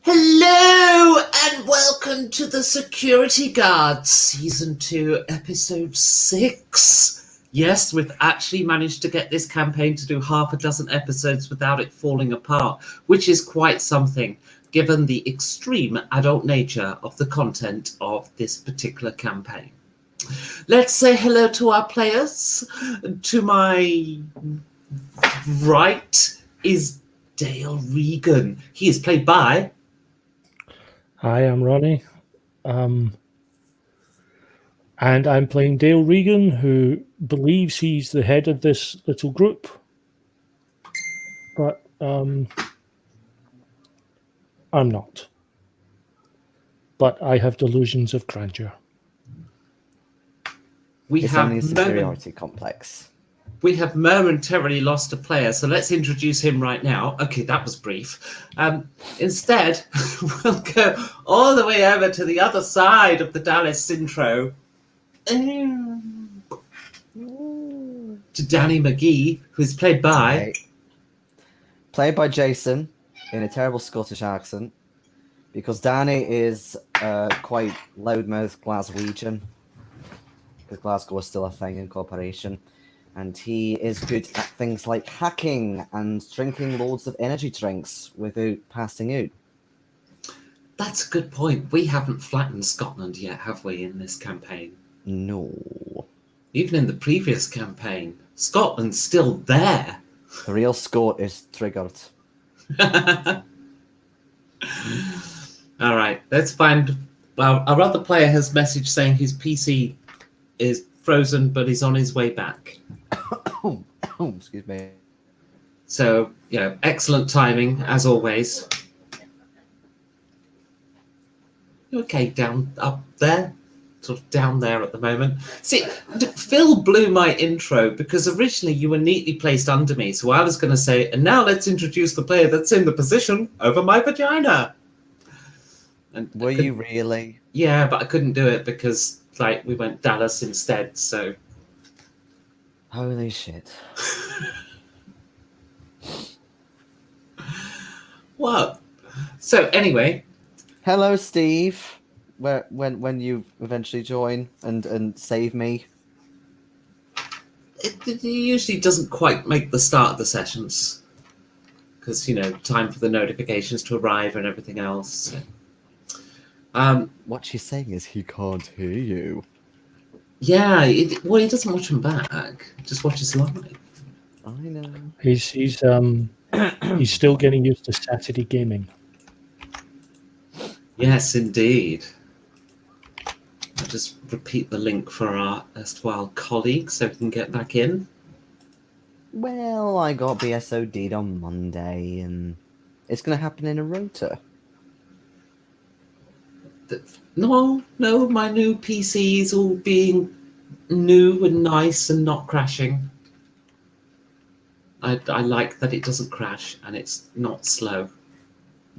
Hello and welcome to the Security Guard Season 2, Episode 6. Yes, we've actually managed to get this campaign to do half a dozen episodes without it falling apart, which is quite something, given the extreme adult nature of the content of this particular campaign. Let's say hello to our players. To my right is Dale Regan. He is played by... Hi, I'm Ronnie. And I'm playing Dale Regan, who believes he's the head of this little group. But I'm not. But I have delusions of grandeur. It's only a superiority complex. We have momentarily lost a player, so let's introduce him right now. Okay, that was brief. Instead, we'll go all the way over to the other side of the Dallas intro to Danny McGee, who's played by... Played by Jason in a terrible Scottish accent, because Danny is quite loudmouth Glaswegian, because Glasgow is still a thing in corporation. And he is good at things like hacking and drinking loads of energy drinks without passing out. That's a good point. We haven't flattened Scotland yet, have we, in this campaign? No. Even in the previous campaign, Scotland's still there. The real Scot is triggered. All right, let's find... Well, our other player has messaged saying his PC is frozen, but he's on his way back. Excuse me. So, excellent timing, as always. You okay up there? Sort of down there at the moment. See, Phil blew my intro because originally you were neatly placed under me. So I was going to say, and now let's introduce the player that's in the position over my vagina. And were you really? Yeah, but I couldn't do it because, we went Dallas instead, so... Holy shit. What? So, anyway... Hello, Steve. When you eventually join and save me. It usually doesn't quite make the start of the sessions. Because, time for the notifications to arrive and everything else. So. What she's saying is he can't hear you. Yeah, he doesn't watch them back. He just watches live. I know. He's still getting used to Saturday gaming. Yes, indeed. I'll just repeat the link for our erstwhile colleagues so we can get back in. Well, I got BSOD'd on Monday, and it's going to happen in a rota. No, my new PC is all being new and nice and not crashing. I like that it doesn't crash and it's not slow.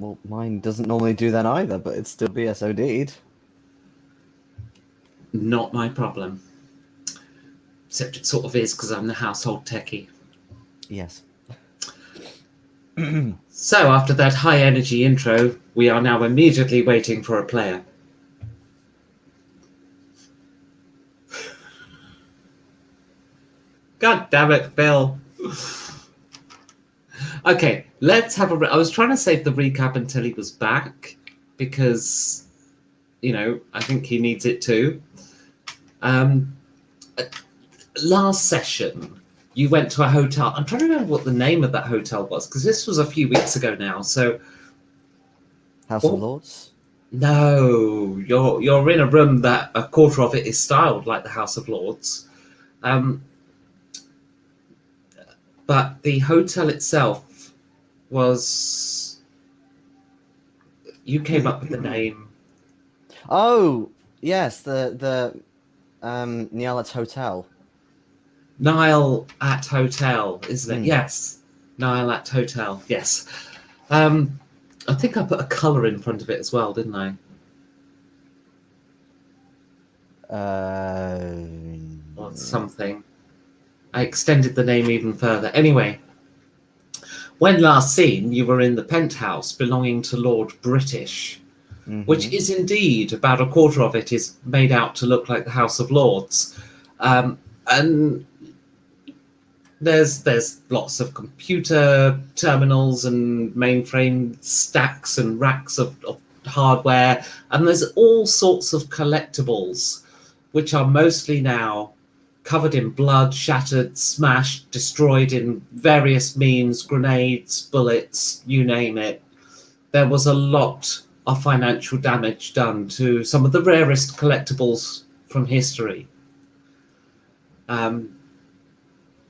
Well, mine doesn't normally do that either, but it's still BSOD'd. Not my problem. Except it sort of is because I'm the household techie. Yes. So after that high energy intro, we are now immediately waiting for a player. God damn it, Phil. Okay, let's have I was trying to save the recap until he was back because, I think he needs it too. Last session, you went to a hotel. I'm trying to remember what the name of that hotel was because this was a few weeks ago now. So, House of Lords? No, you're in a room that a quarter of it is styled like the House of Lords. But the hotel itself was... You came up with the name. Oh, yes, the Nialet's Hotel. Nile at Hotel, isn't it? Yes. Nile at Hotel, yes. I think I put a colour in front of it as well, didn't I? Or something. I extended the name even further. Anyway, when last seen, you were in the penthouse belonging to Lord British, which is indeed about a quarter of it is made out to look like the House of Lords. And there's lots of computer terminals and mainframe stacks and racks of hardware, and there's all sorts of collectibles, which are mostly now covered in blood, shattered, smashed, destroyed in various means, grenades, bullets, you name it. There was a lot of financial damage done to some of the rarest collectibles from history.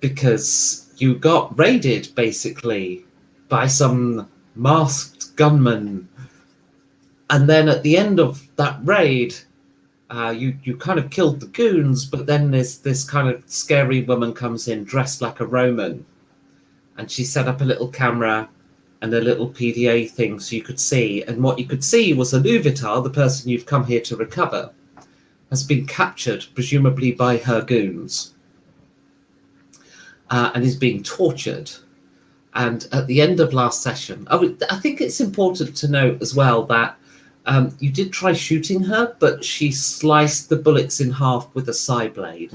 Because you got raided, basically, by some masked gunmen. And then at the end of that raid, you kind of killed the goons, but then this kind of scary woman comes in dressed like a Roman, and she set up a little camera and a little PDA thing so you could see. And what you could see was Aluvitar, the person you've come here to recover, has been captured, presumably by her goons, and is being tortured. And at the end of last session, I think it's important to note as well that you did try shooting her, but she sliced the bullets in half with a side blade.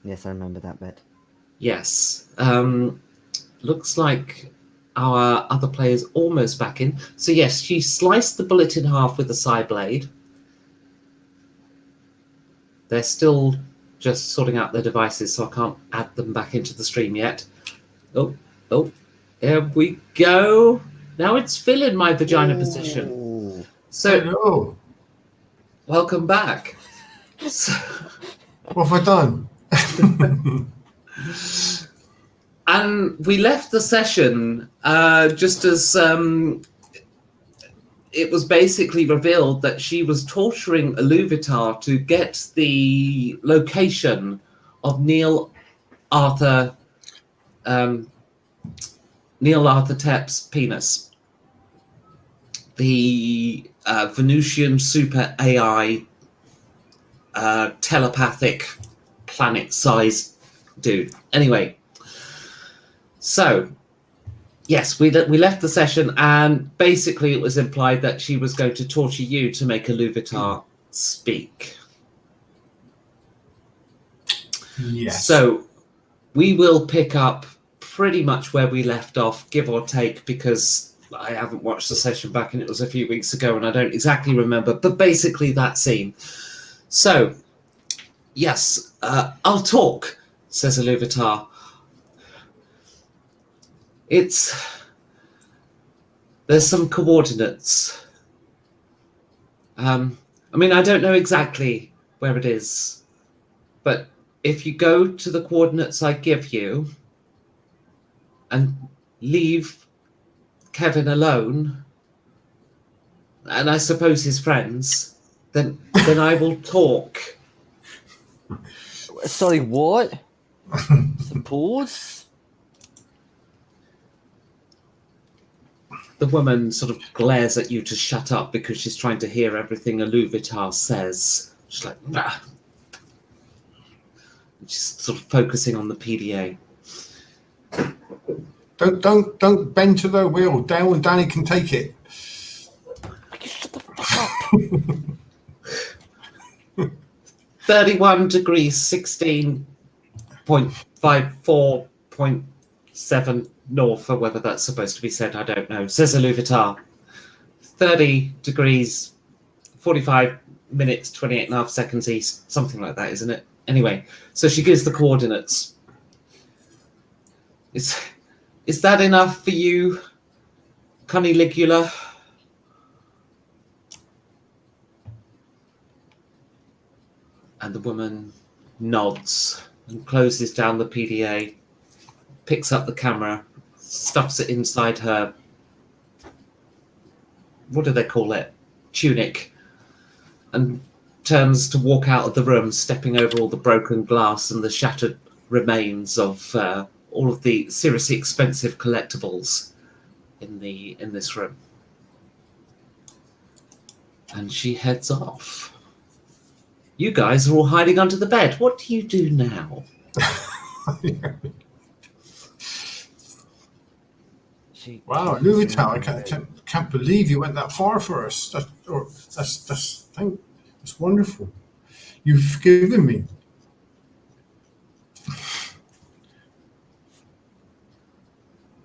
Yes, I remember that bit. Yes. Looks like our other player's almost back in. So yes, she sliced the bullet in half with a side blade. They're still just sorting out their devices, so I can't add them back into the stream yet. Oh, there we go. Now it's Phil in my vagina position. So, hello. Welcome back. So, what have I done? And we left the session just as it was basically revealed that she was torturing Aluvitar to get the location of Neil Arthur Tep's penis. The Venusian super AI telepathic planet-sized dude. Anyway, so yes, we left the session, and basically it was implied that she was going to torture you to make Aluvitar speak. Yes. So we will pick up pretty much where we left off, give or take, because I haven't watched the session back and it was a few weeks ago and I don't exactly remember, but basically that scene. So, yes, I'll talk, says Aluvitar. There's some coordinates. I mean, I don't know exactly where it is, but if you go to the coordinates I give you and leave Kevin alone, and I suppose his friends, then I will talk. Sorry, what? Suppose? The woman sort of glares at you to shut up because she's trying to hear everything Aluvitar says. She's like, nah. She's sort of focusing on the PDA. Don't bend to the wheel. Dale and Danny can take it. Shut the fuck up. 31 degrees, 16.54.7 north, or whether that's supposed to be said, I don't know, says Aluvitar. 30 degrees, 45 minutes, 28 and a half seconds east, something like that, isn't it? Anyway, so she gives the coordinates. Is that enough for you, Cunniligula? And the woman nods and closes down the PDA, picks up the camera, stuffs it inside her, what do they call it? Tunic, and turns to walk out of the room, stepping over all the broken glass and the shattered remains of all of the seriously expensive collectibles in this room. And she heads off. You guys are all hiding under the bed. What do you do now? Wow, Louisville, I can't believe you went that far for us. That's wonderful. You've forgiven me.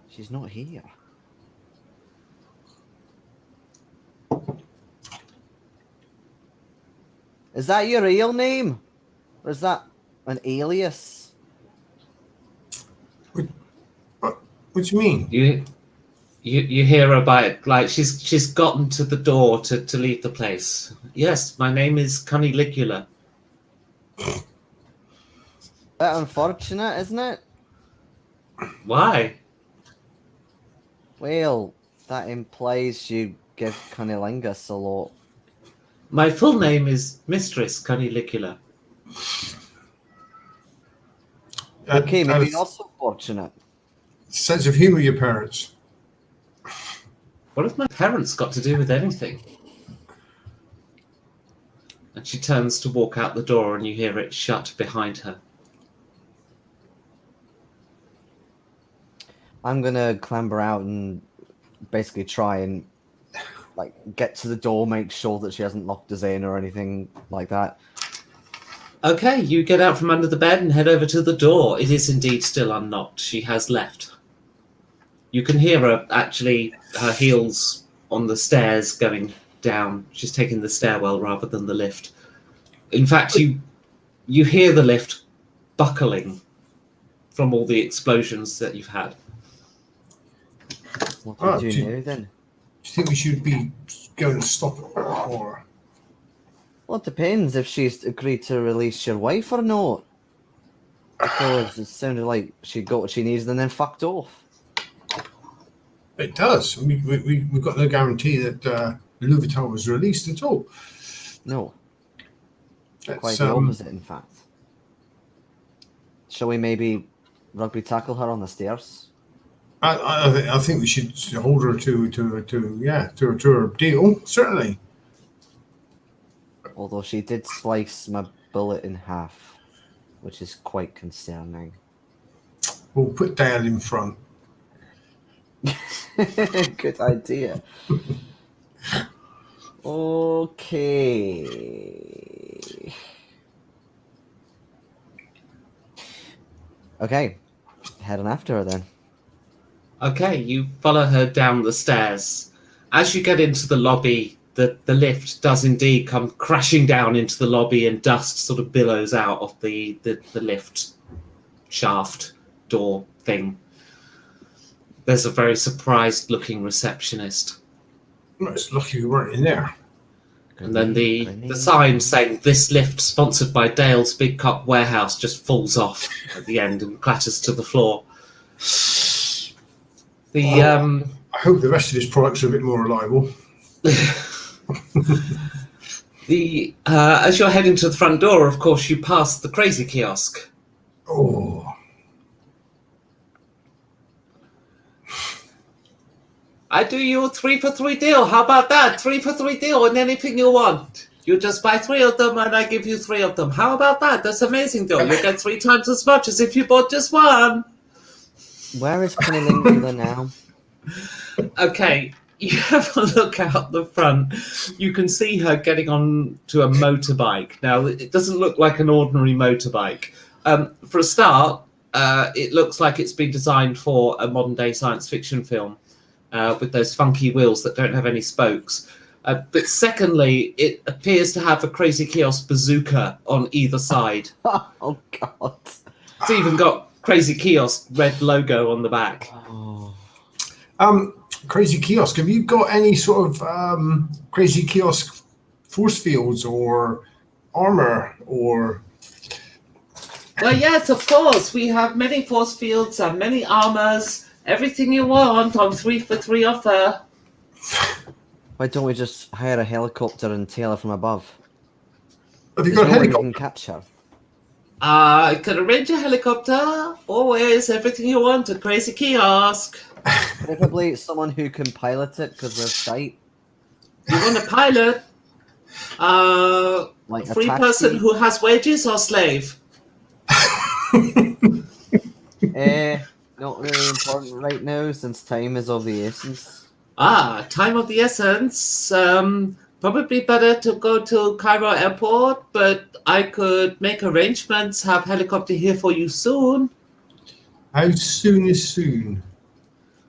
She's not here. Is that your real name? Or is that an alias? What do you mean? You hear her by it, like she's gotten to the door to leave the place. Yes, my name is Cunniligula. Bit unfortunate, isn't it? Why? Well, that implies you give Cunnilingus a lot. My full name is Mistress Cunniligula. Okay, maybe not so fortunate. Sense of humor, your parents. What have my parents got to do with anything? And she turns to walk out the door, and you hear it shut behind her. I'm gonna clamber out and basically try and get to the door, make sure that she hasn't locked us in or anything like that. Okay, you get out from under the bed and head over to the door. It is indeed still unlocked. She has left. You can hear her, actually, her heels on the stairs going down. She's taking the stairwell rather than the lift. In fact, you hear the lift buckling from all the explosions that you've had. What do we do now then? Do you think we should be going to stop it, or? Well, it depends if she's agreed to release your wife or not. Because it sounded like she got what she needs and then fucked off. It does. We've got no guarantee that Louisville was released at all. No. That's, Quite the opposite, in fact. Shall we maybe rugby tackle her on the stairs? I think we should hold her to her deal. Certainly. Although she did slice my bullet in half, which is quite concerning. We'll put Dale in front. Good idea. Okay. Okay. Heading after her then. Okay, you follow her down the stairs. As you get into the lobby, the lift does indeed come crashing down into the lobby, and dust sort of billows out of the lift shaft door thing. There's a very surprised-looking receptionist. Well, it's lucky we weren't in there. And then the sign saying "This lift sponsored by Dale's Big Cock Warehouse" just falls off at the end and clatters to the floor. I hope the rest of these products are a bit more reliable. As you're heading to the front door, of course, you pass the crazy kiosk. Oh. I do you a 3-for-3 deal. How about that? 3-for-3 deal on anything you want. You just buy 3 of them and I give you 3 of them. How about that? That's an amazing deal. You get 3 times as much as if you bought just one. Where is Cunnilingus now? Okay, you have a look out the front. You can see her getting on to a motorbike. Now, it doesn't look like an ordinary motorbike. For a start, it looks like it's been designed for a modern-day science fiction film. With those funky wheels that don't have any spokes. But secondly, it appears to have a crazy kiosk bazooka on either side. Oh, God. It's even got crazy kiosk red logo on the back. Oh. Crazy kiosk. Have you got any sort of crazy kiosk force fields or armor or? Well, yes, of course. We have many force fields and many armors. Everything you want on 3-for-3 offer. Why don't we just hire a helicopter and tail her from above? Have you There's got a no way we helicopter? can catch her. I can arrange a helicopter. Always, everything you want. A crazy kiosk. Preferably someone who can pilot it, because we're shite. You want a pilot? Like a Free taxi. person who has wages or slave? Not really important right now since time is of the essence. Time of the essence. Probably better to go to Cairo Airport, but I could make arrangements, have helicopter here for you soon. How soon is soon?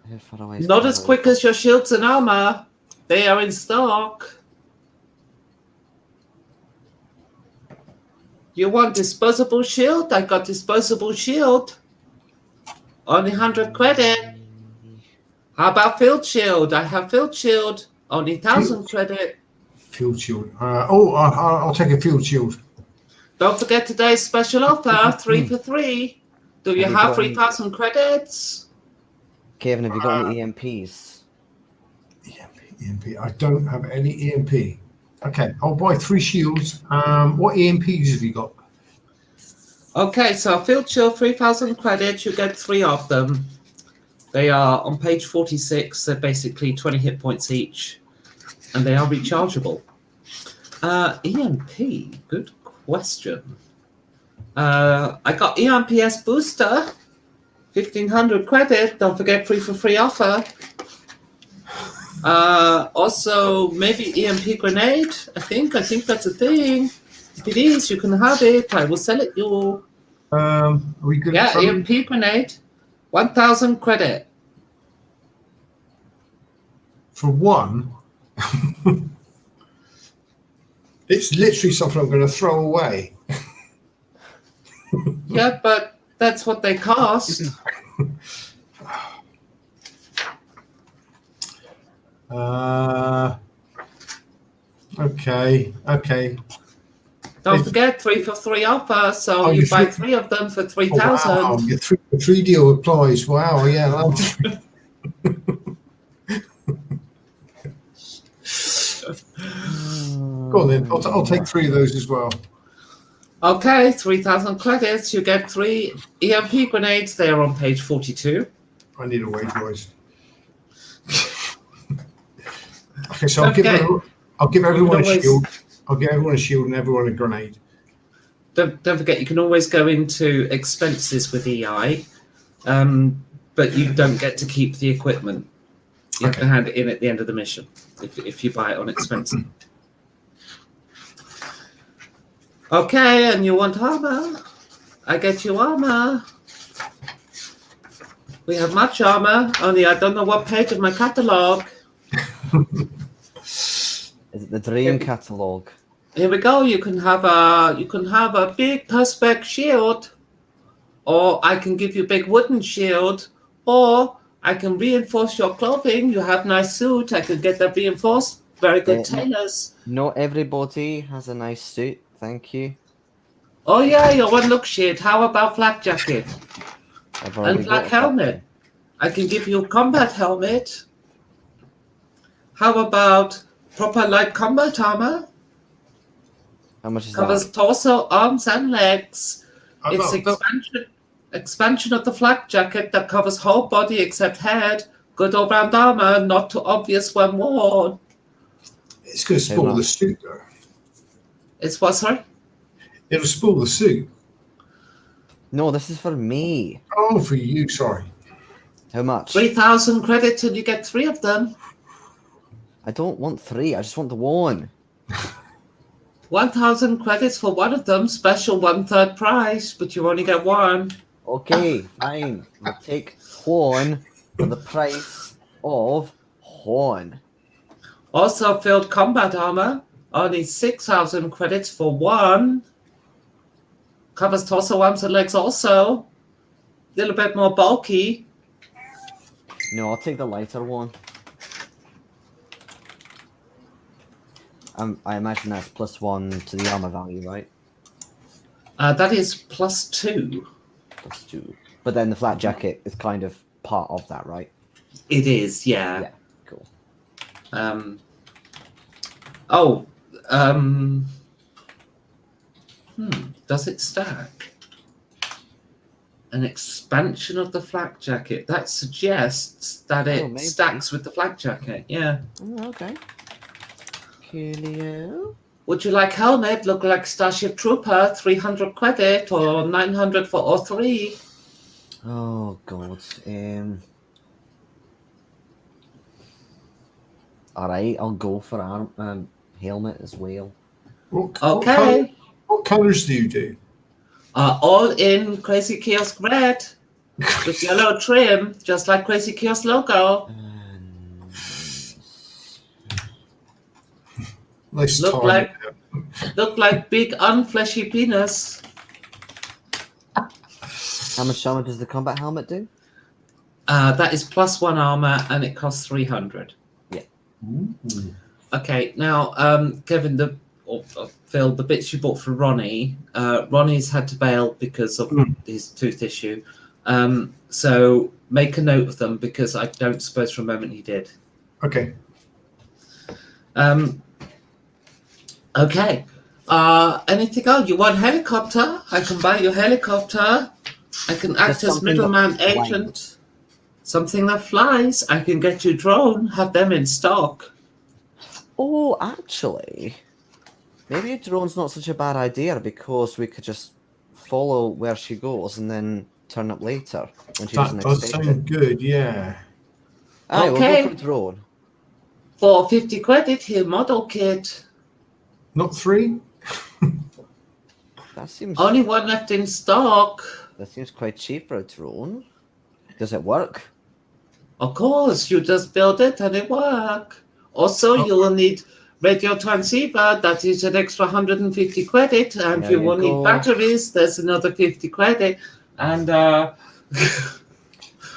How far away is Not as Cairo? quick as your shields and armor. They are in stock. You want disposable shield? I got disposable shield. Only 100 credit. How about field shield? I have field shield. Only 1,000 credit. Field shield. I'll take a field shield. Don't forget today's special offer, 3 for 3. Do you Have you have got 3,000 credits? Kevin, have you got any EMPs? EMP. I don't have any EMP. Okay, I'll buy 3 shields. What EMPs have you got? Okay, so field shield, 3,000 credits. You get 3 of them. They are on page 46. They're basically 20 hit points each, and they are rechargeable. EMP, good question. I got EMPS booster, 1,500 credit. Don't forget 3 for 3 offer. Also, maybe EMP grenade. I think that's a thing. If it is, you can have it. I will sell it you. Are we good? Yeah, EMP grenade, 1,000 credit. For one, it's literally something I'm going to throw away. Yeah, but that's what they cost. Okay. Don't forget 3 for 3 offer, so Oh, you you buy think- 3 of them for Oh, 3,000. wow, your 3 deal applies. Wow, yeah. Go on then. I'll take 3 of those as well. Okay, 3,000 credits. You get 3 EMP grenades. They are on page 42. I need a wage rise. Okay, so Okay. I'll give everyone a always- shield. I'll give everyone a shield and everyone a grenade. Don't forget, you can always go into expenses with EI, but you don't get to keep the equipment. You have to hand it in at the end of the mission if you buy it on expenses. Okay, and you want armor? I get you armor. We have much armor, only I don't know what page of my catalog. Is it the Dream Catalogue? Here we go. You can have a big perspex shield, or I can give you a big wooden shield, or I can reinforce your clothing. You have nice suit. I can get that reinforced. Very good tailors. Not everybody has a nice suit, thank you. Oh yeah, your one look shit. How about flak jacket I've already and flak got helmet? I can give you a combat helmet. How about proper light combat armor? How much is Covers that? torso, arms, and legs. It's About- expansion of the flak jacket that covers whole body except head. Good all-round armor, not too obvious when worn. It's going to spoil the suit, though. It's what, sorry? It'll spoil the suit. No, this is for me. Oh, for you, sorry. How much? 3,000 credits and you get 3 of them. I don't want 3, I just want the 1. 1,000 credits for one of them, special 1/3 price, but you only get 1. Okay, fine. We'll take 1 for the price of 1. Also field combat armor, only 6,000 credits for 1. Covers torso, arms, and legs also. A little bit more bulky. No, I'll take the lighter one. I imagine that's +1 to the armor value, right? That is +2. +2. But then the flat jacket is kind of part of that, right? It is, yeah. Yeah, cool. Does it stack? An expansion of the flak jacket. That suggests that it maybe. stacks with the flak jacket, yeah. Oh, okay. Coolio. Would you like helmet? Look like Starship Trooper, 300 credit or 900 for all 3. Oh God. All right, I'll go for helmet as well. Okay. What colours do you do? All in Crazy Kiosk red with yellow trim, just like Crazy Kiosk logo. Nice Look target. like big unfleshy penis. How much damage does the combat helmet do? That is +1 armor, and it costs 300. Ooh. Okay, now, Kevin, Phil, the bits you bought for Ronnie, Ronnie's had to bail because of his tooth issue. So make a note of them because I don't suppose for a moment he did. Okay. Okay. Anything else? You want helicopter? I can buy you helicopter. I can act as middleman agent. Something that flies. I can get you drone. Have them in stock. Oh, actually, maybe a drone's not such a bad idea because we could just follow where she goes and then turn up later when she That doesn't does expect sound it. good, yeah. Aye, we'll Okay. go for a drone. For 50 credit here, model kit. Not 3? That seems Only one left in stock. quite cheap for a drone. Does it work? Of course, you just build it and it work. Also, you will need radio transceiver. That is an extra 150 credit. And There you you will need go. batteries. There's another 50 credit. And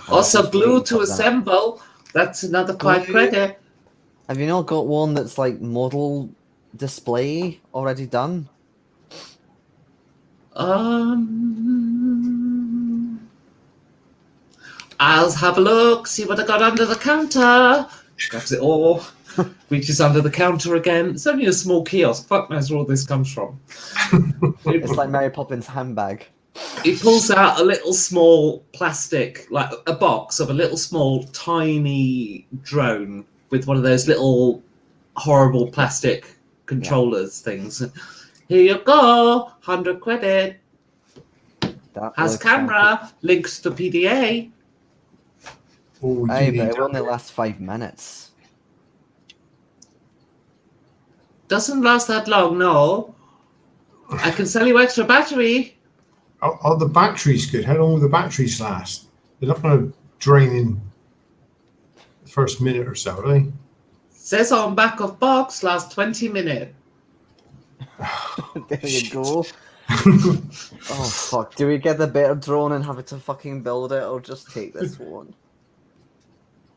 also glue to assemble. That's another 5 credit. Have you not got one that's like model display already done? I'll have a look, see what I got under the counter. Grabs it all, reaches under the counter again. It's only a small kiosk. Fuck knows where all this comes from. It's like Mary Poppins' handbag. He pulls out a little small plastic, like a box of a little small tiny drone with one of those little horrible plastic controllers things. Here you go, 100 credit. That Has camera, links to PDA. Oh, Aye, but it only lasts 5 minutes. Doesn't last that long, no. I can sell you extra battery. Are the batteries good? How long will the batteries last? They're not going to drain in the first minute or so, are they? Says on back of box, last 20 minutes. There you go. Oh, fuck. Do we get the better drone and have it to fucking build it, or just take this one?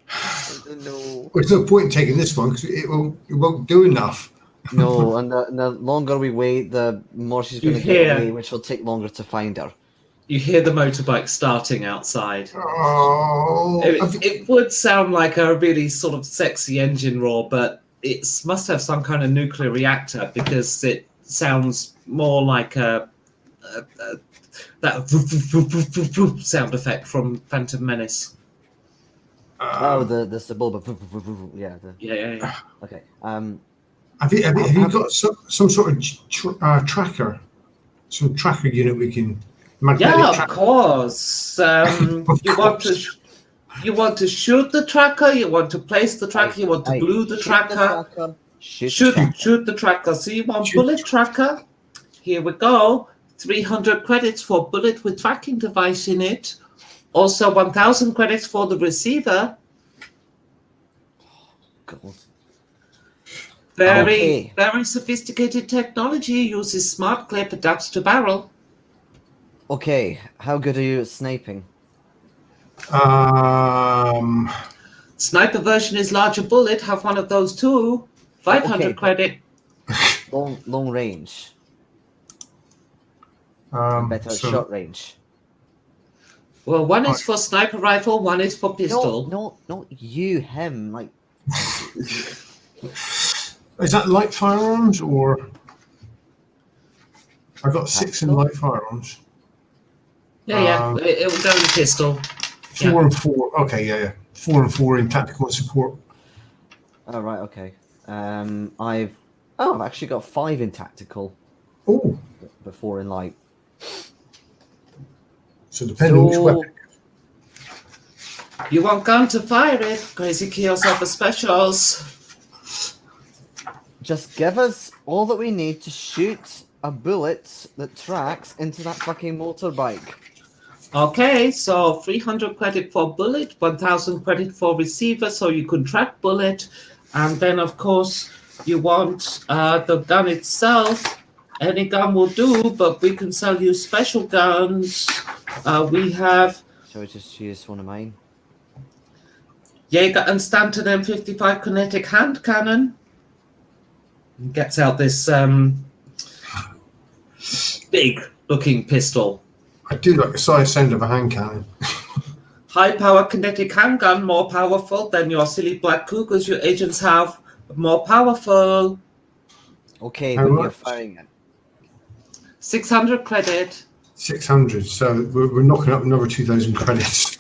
I don't know. There's no point in taking this one because it won't do enough. No, and the longer we wait, the more she's going to get away, which will take longer to find her. You hear the motorbike starting outside. Oh, It would sound like a really sort of sexy engine roar, but it must have some kind of nuclear reactor because it sounds more like that sound effect from Phantom Menace. The suburban. Yeah. Yeah. Okay. Have you got some sort of tracker? Some tracker unit we can magnetic Of course. You want to shoot the tracker, you want to place the tracker, you want to glue the tracker. Shoot the tracker. So you want bullet tracker? Here we go. 300 credits for bullet with tracking device in it. Also 1,000 credits for the receiver. God. Very sophisticated technology. Uses smart clip, adapts to barrel. Okay, how good are you at sniping? Sniper version is larger bullet. Have one of those too. 500 credit. Long range. Better at short range. Well, one is for sniper rifle, one is for pistol. No, not you, him. Like, is that light firearms or? I got 6 in light firearms. Yeah. It will go in the pistol. 4 and 4. Okay, yeah. 4 and 4 in tactical and support. Oh right, okay. I've actually got 5 in tactical. Oh. But 4 in light. So depending on which weapon. You want gun to fire it? Crazy Kiosk offer specials. Just give us all that we need to shoot a bullet that tracks into that fucking motorbike. Okay, so 300 credit for bullet, 1000 credit for receiver, so you can track bullet. And then, of course, you want the gun itself. Any gun will do, but we can sell you special guns. We have Shall we just use one of mine? Jaeger and Stanton M55 kinetic hand cannon. Gets out this big looking pistol. I do like the size sound of a hand cannon. High power kinetic handgun, more powerful than your silly black cougars your agents have. More powerful. Okay, How but you're much? firing it. 600 credit. 600. So we're knocking up another 2,000 credits.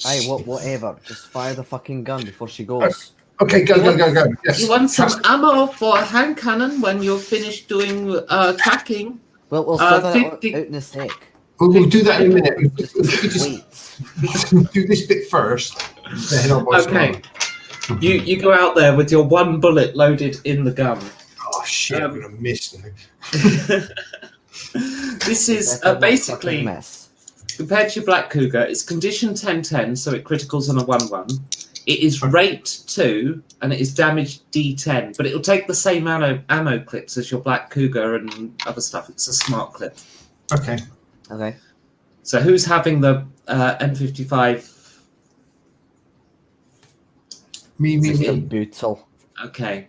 Hey, whatever. Just fire the fucking gun before she goes. Okay, go. Yes. You want some ammo for a hand cannon when you're finished doing tracking? We'll figure that 50 out in a sec. We'll do that in a minute. If we just Wait. do this bit first, then I'll buy some Okay. ammo. You go out there with your one bullet loaded in the gun. Oh shit! I'm gonna miss now. This is That's a fucking basically, mess. compared to your Black Cougar, it's condition 10-10, so it criticals on a 1-1. It is rate 2, and it is damage D10, but it'll take the same ammo clips as your Black Cougar and other stuff. It's a smart clip. Okay. Okay. So who's having the M55? Me. Mr. Bootle. Okay.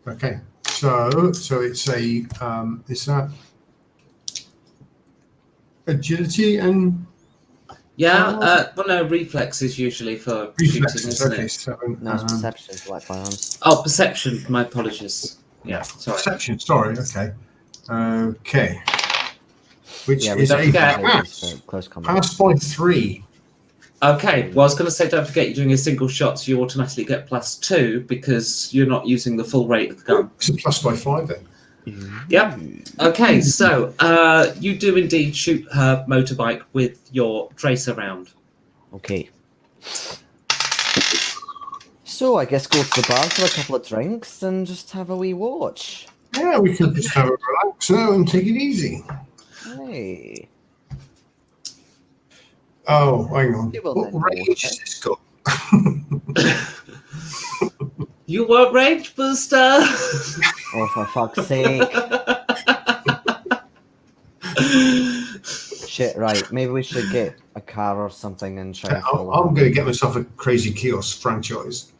Okay. So it's a is that agility and Yeah, well, no, reflexes usually for shooting, reflexes? isn't Okay, it? so No, it's perception for like firearms. Oh, perception. My apologies. Yeah, sorry. perception. Sorry. Okay. Okay. Which Yeah, we is don't a forget- It's for close combat. pass by 3. Okay, well, I was going to say, don't forget you're doing a single shot, so you automatically get +2 because you're not using the full rate of the gun. It's a plus by 5 then. Yep. Okay, so you do indeed shoot her motorbike with your tracer round. Okay. So I guess go to the bar for a couple of drinks and just have a wee watch. Yeah, we could just have a relax now and take it easy. Hey. Oh, hang on. You will What then range go, has this got? You want range booster? Oh, for fuck's sake. Shit, right. Maybe we should get a car or something and try to follow I'm her. going to get myself a Crazy Kiosk franchise.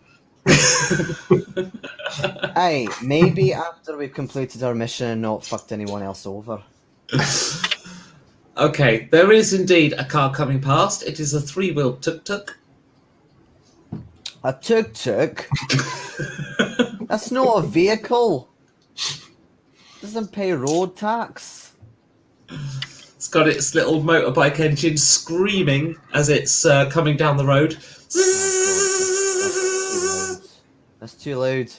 Hey, maybe after we've completed our mission and not fucked anyone else over. Okay, there is indeed a car coming past. It is a 3-wheeled tuk-tuk. A tuk-tuk? That's not a vehicle. Doesn't pay road tax. It's got its little motorbike engine screaming as it's coming down the road. That's too loud.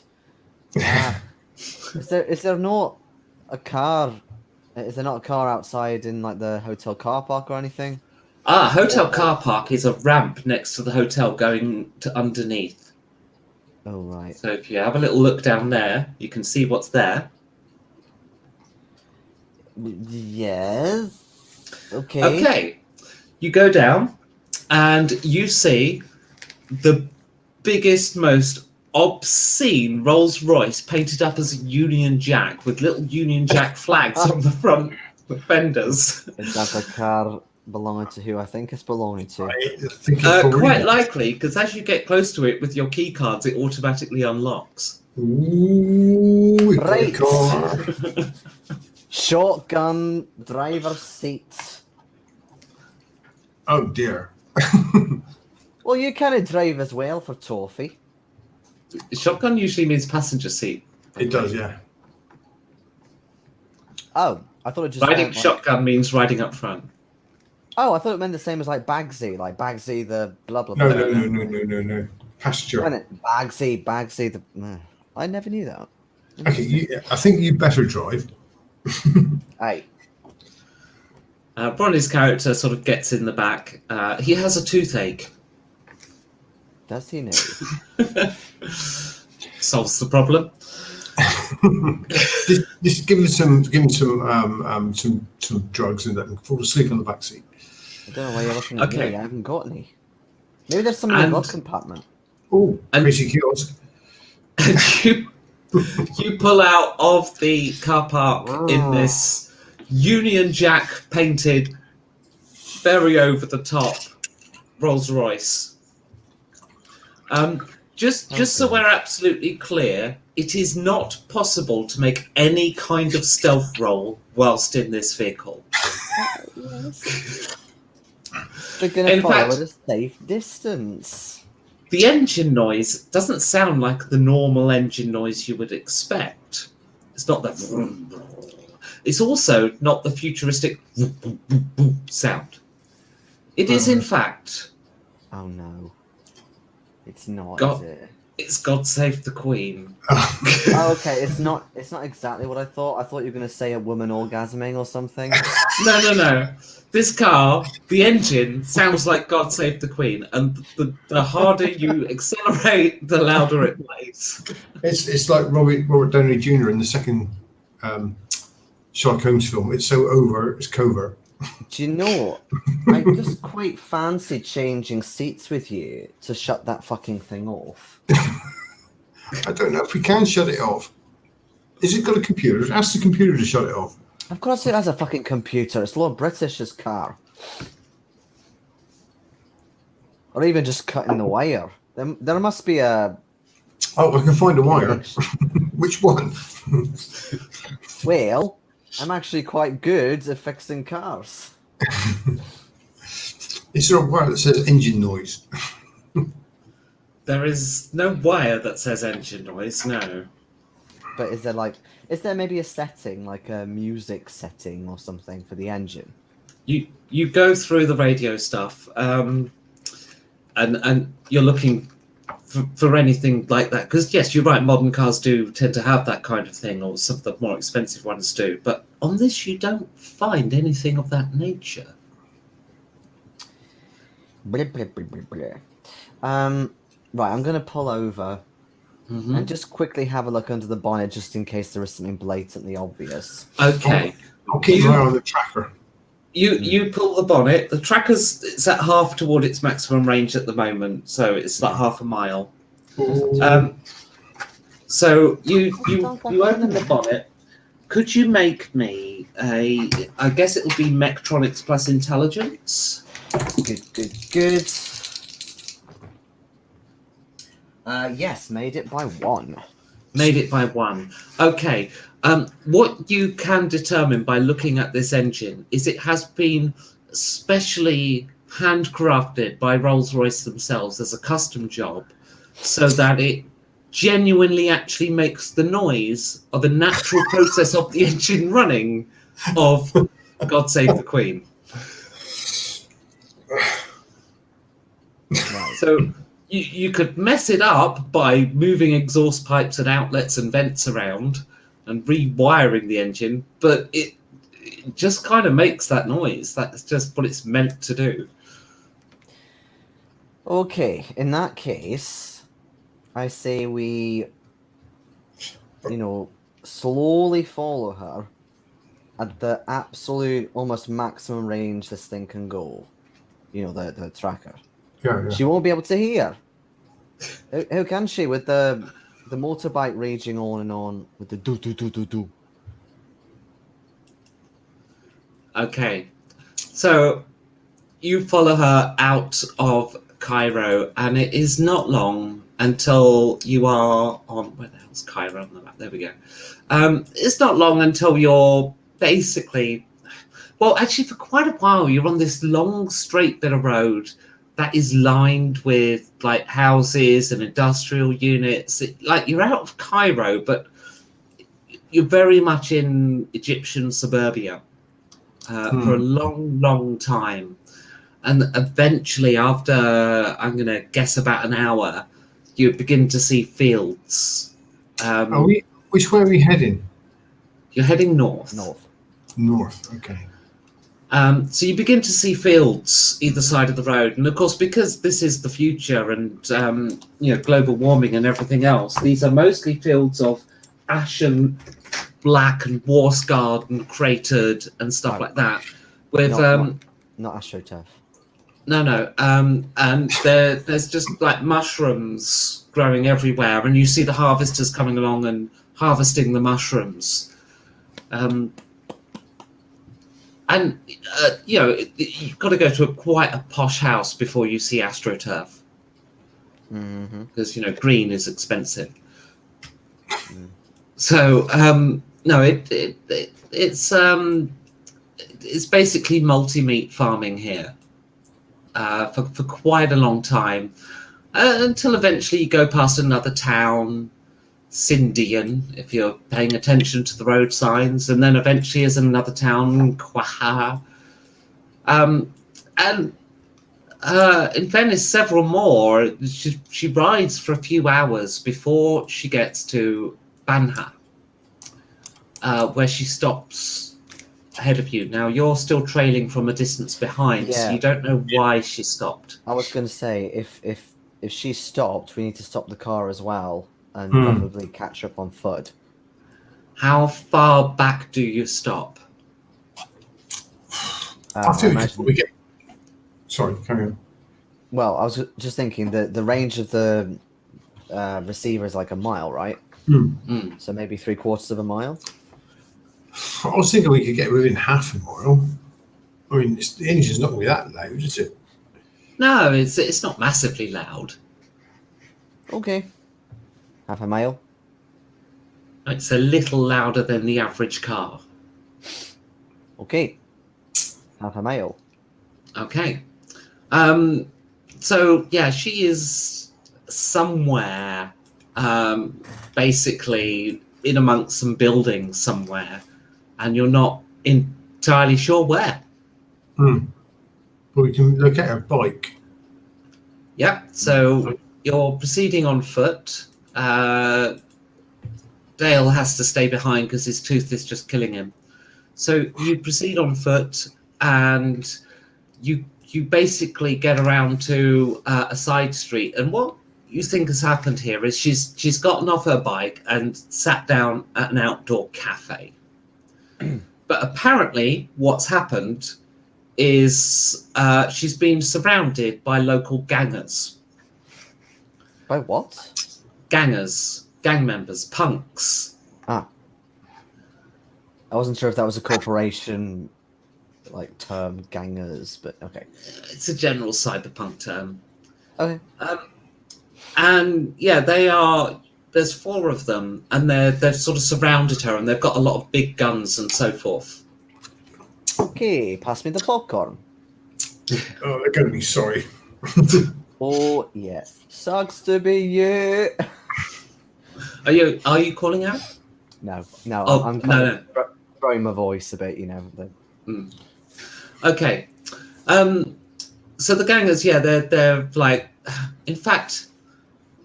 Ah. Is there not a car? Is there not a car outside in like the hotel car park or anything? Hotel car park is a ramp next to the hotel going to underneath. Oh right. So if you have a little look down there, you can see what's there. Yes. Okay. Okay, you go down and you see the biggest, most obscene Rolls Royce painted up as a Union Jack with little Union Jack flags on the front fenders. Is that a car belonging to who I think it's belonging to? I think it's probably Quite not. likely, because as you get close to it with your key cards, it automatically unlocks. Ooh, we got a Right. car. Shotgun driver's seat. Oh dear. Well, you kind of drive as well for toffee. Shotgun usually means passenger seat. It does, yeah. Oh, I thought it just Riding meant, like- shotgun means riding up front. Oh, I thought it meant the same as like Bagsy, the blah blah No, blah. no. Pasture. When it Bagsy the. I never knew that. Okay, I think you better drive. Aye. Bronny's character sort of gets in the back. He has a toothache. Does he know? Solves the problem. Just give him some drugs and let him fall asleep on the back seat. I don't know why you're looking at Okay. me. I haven't got any. Maybe there's some in the And- glove compartment. Oh, And- crazy kiosk. And you pull out of the car park in this Union Jack painted, very over the top Rolls Royce. Just so Okay. we're absolutely clear, it is not possible to make any kind of stealth roll whilst in this vehicle. Yes. They're going to In follow fact- at a safe distance. The engine noise doesn't sound like the normal engine noise you would expect. It's not the vroom, vroom. It's also not the futuristic vroom, vroom, vroom, vroom sound. It is, in fact, Oh no. It's not, God. is it? it's God Save the Queen. Oh, okay, it's not exactly what I thought. I thought you were going to say a woman orgasming or something. No. This car, the engine, sounds like God Save the Queen, and the harder you accelerate, the louder it plays. It's like Robert Downey Jr. in the second Sherlock Holmes film. It's so over, it's covert. Do you know, I just quite fancy changing seats with you to shut that fucking thing off. I don't know if we can shut it off. Is it got a computer? Ask the computer to shut it off. Of course it has a fucking computer. It's Lord British's car. Or even just cutting the wire. There must be a... Oh, I can find a wire. Which one? Well, I'm actually quite good at fixing cars. Is there a wire that says engine noise? There is no wire that says engine noise, no. But is there maybe a setting, like a music setting or something for the engine? You go through the radio stuff, and you're looking for anything like that. Because yes, you're right. Modern cars do tend to have that kind of thing, or some of the more expensive ones do. But on this, you don't find anything of that nature. Blah, blah, blah, blah, blah. Right, I'm going to pull over Mhm. and just quickly have a look under the bonnet just in case there is something blatantly obvious. Okay. I'll keep an eye on the tracker. You pull the bonnet. The tracker's it's at half toward its maximum range at the moment, so it's like half a mile. So you open the bonnet. Could you make me a? I guess it will be Mechtronics plus intelligence. Good. Yes, made it by 1. Made it by 1. Okay. What you can determine by looking at this engine is it has been specially handcrafted by Rolls-Royce themselves as a custom job, so that it genuinely actually makes the noise of a natural process of the engine running of God Save the Queen. Right. So you could mess it up by moving exhaust pipes and outlets and vents around and rewiring the engine, but it just kind of makes that noise. That's just what it's meant to do. Okay, in that case, I say we, slowly follow her at the absolute, almost maximum range this thing can go. The tracker. Yeah. She won't be able to hear. How can she with the motorbike raging on and on with the do? Okay, so you follow her out of Cairo, and it is not long until you are on... Where the hell's Cairo on the map? There we go. It's not long until you're basically... Well, actually, for quite a while, you're on this long, straight bit of road that is lined with like houses and industrial units. You're out of Cairo, but you're very much in Egyptian suburbia for a long, long time. And eventually, after, I'm going to guess about an hour, you begin to see fields. Which way are we heading? You're heading north. North. North. Okay. So you begin to see fields either side of the road, and of course, because this is the future and global warming and everything else, these are mostly fields of ashen black and war scarred and cratered and stuff like that. With not AstroTurf. No, and there's just like mushrooms growing everywhere, and you see the harvesters coming along and harvesting the mushrooms. You've got to go to quite a posh house before you see AstroTurf, because green is expensive. So no, it's basically multi-meat farming here for quite a long time, until eventually you go past another town, Sindian, if you're paying attention to the road signs, and then eventually is another town, Kwaha. And in fairness, several more. She rides for a few hours before she gets to Banha, where she stops ahead of you. Now, you're still trailing from a distance behind, so you don't know why she stopped. I was going to say, if she stopped, we need to stop the car as well, and probably catch up on foot. How far back do you stop? I think we get. Sorry, carry on. Well, I was just thinking that the range of the receiver is like a mile, right? So maybe 3/4 of a mile. I was thinking we could get within half a mile. I mean, the engine's not going to be that loud, is it? No, it's not massively loud. Okay. Half a mile. It's a little louder than the average car. Okay. Half a mile. Okay. So yeah, she is somewhere, basically in amongst some buildings somewhere, and you're not entirely sure where. But we can look at her bike. Yeah. So you're proceeding on foot. Dale has to stay behind because his tooth is just killing him. So you proceed on foot, and you basically get around to a side street. And what you think has happened here is she's gotten off her bike and sat down at an outdoor cafe. But apparently what's happened is she's been surrounded by local gangers. By what? Gangers, gang members, punks. I wasn't sure if that was a corporation like term, gangers, but okay. It's a general cyberpunk term. Okay. And yeah, they are. There's 4 of them, and they've sort of surrounded her, and they've got a lot of big guns and so forth. Okay, pass me the popcorn. Oh, they're going to be sorry. Oh yes, sucks to be you. Are you calling out? No, Oh, I'm kind of throwing my voice a bit, Okay. So the gangers, yeah, they're like, in fact,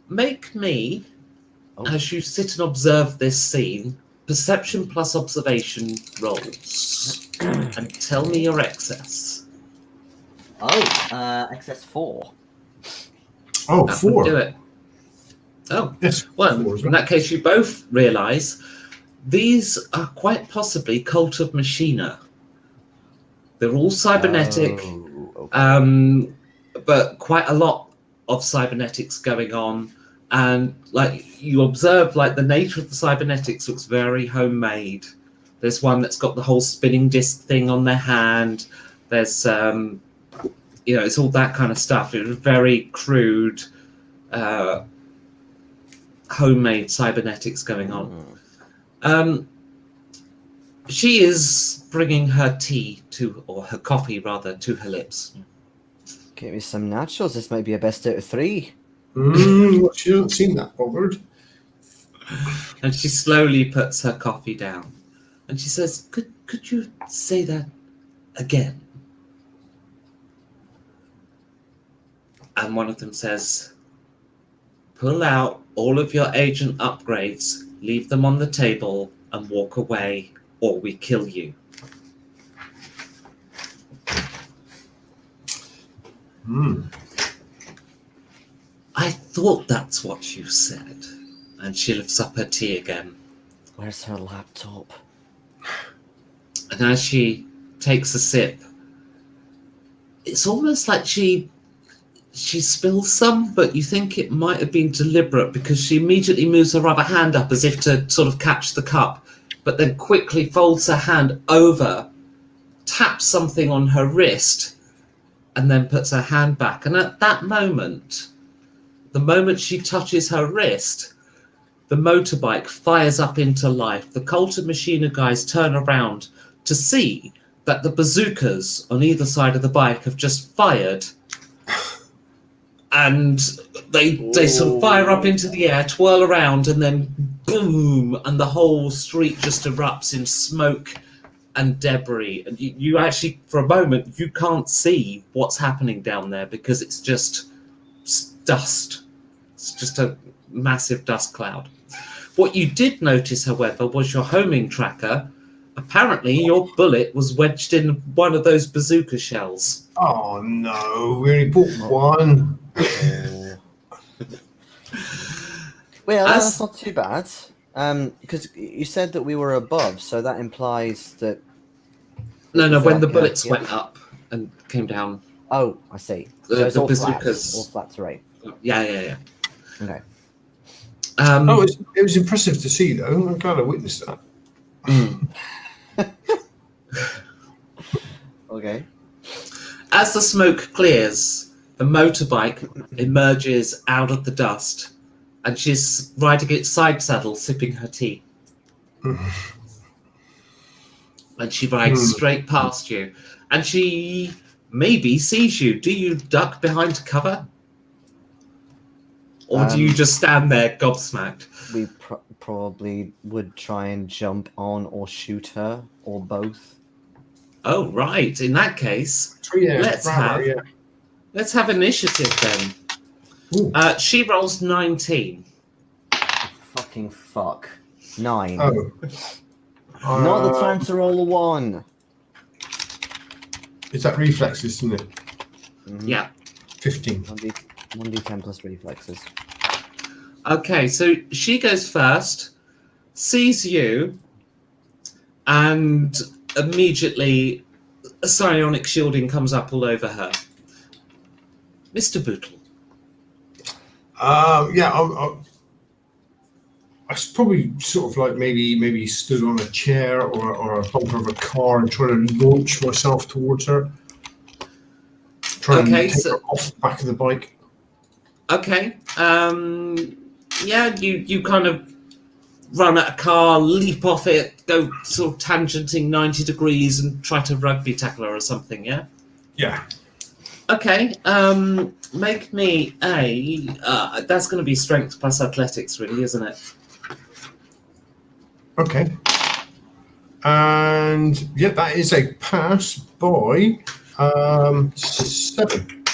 make me, as you sit and observe this scene, perception plus observation rolls, and tell me your excess. Excess 4. Oh, That 4. would do it. Oh, Yes. well, 4 as in well. that case, you both realise these are quite possibly Cult of Machina. They're all cybernetic, but quite a lot of cybernetics going on. And like you observe, like the nature of the cybernetics looks very homemade. There's one that's got the whole spinning disc thing on their hand. There's, it's all that kind of stuff. It was very crude, homemade cybernetics going on. She is bringing her tea or her coffee rather, to her lips. Give me some nachos. This might be a best out of 3. She doesn't seem that bothered. And she slowly puts her coffee down. And she says, could you say that again? And one of them says, pull out all of your agent upgrades, leave them on the table, and walk away, or we kill you. I thought that's what you said. And she lifts up her tea again. Where's her laptop? And as she takes a sip, it's almost like she spills some, but you think it might have been deliberate because she immediately moves her other hand up as if to sort of catch the cup, but then quickly folds her hand over, taps something on her wrist, and then puts her hand back. And at that moment, the moment she touches her wrist, the motorbike fires up into life. The Colton Machina guys turn around to see that the bazookas on either side of the bike have just fired. And they sort of fire up into the air, twirl around, and then boom, and the whole street just erupts in smoke and debris. And you actually, for a moment, you can't see what's happening down there because it's just dust. It's just a massive dust cloud. What you did notice, however, was your homing tracker. Apparently, your bullet was wedged in one of those bazooka shells. Oh no, we only bought one. Well, that's not too bad. Because you said that we were above, so that implies that. No, when the bullets went up and came down. Oh, I see. The So it's all bazookas. flat, all flat terrain. Yeah. Okay. It was impressive to see, though. I'm glad I witnessed that. Okay. As the smoke clears, the motorbike emerges out of the dust, and she's riding its side saddle, sipping her tea. And she rides straight past you, and she maybe sees you. Do you duck behind cover? Or do you just stand there gobsmacked? We probably would try and jump on or shoot her, or both. Oh, right. In that case, let's have initiative then. She rolls 19. Fucking fuck. 9. Oh. Not the time to roll a 1. Is that reflexes, isn't it? Yeah. 15. 1d10 plus reflexes. Okay, so she goes first, sees you, and immediately psionic shielding comes up all over her. Mr. Bootle. I probably sort of like maybe stood on a chair or a bumper of a car and trying to launch myself towards her. Trying to take her off the back of the bike. Okay. You kind of run at a car, leap off it, go sort of tangenting 90 degrees and try to rugby tackle her or something, yeah? Yeah. Okay, make me a... that's going to be strength plus athletics, really, isn't it? Okay. And, yeah, that is a pass by 7.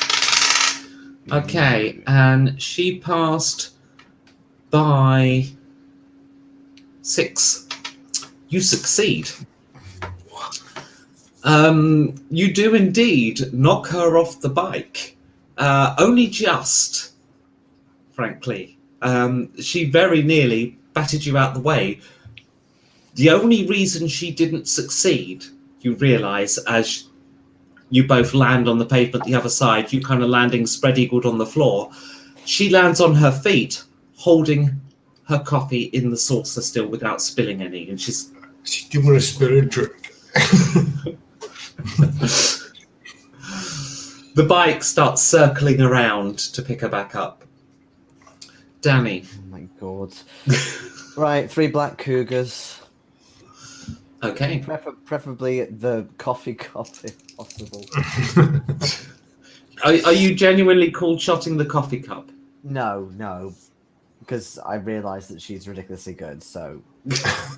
Okay, and she passed by 6. You succeed. You do indeed knock her off the bike. Only just, frankly. She very nearly batted you out the way. The only reason she didn't succeed, you realise, as you both land on the pavement the other side, you kind of landing spread-eagled on the floor. She lands on her feet, holding her coffee in the saucer still without spilling any. And she didn't want to spill a drink. The bike starts circling around to pick her back up. Danny. Oh my god. Right, 3 black cougars. Okay. Preferably the coffee cup if possible. Are you genuinely called shotting the coffee cup? No. Because I realise that she's ridiculously good, so...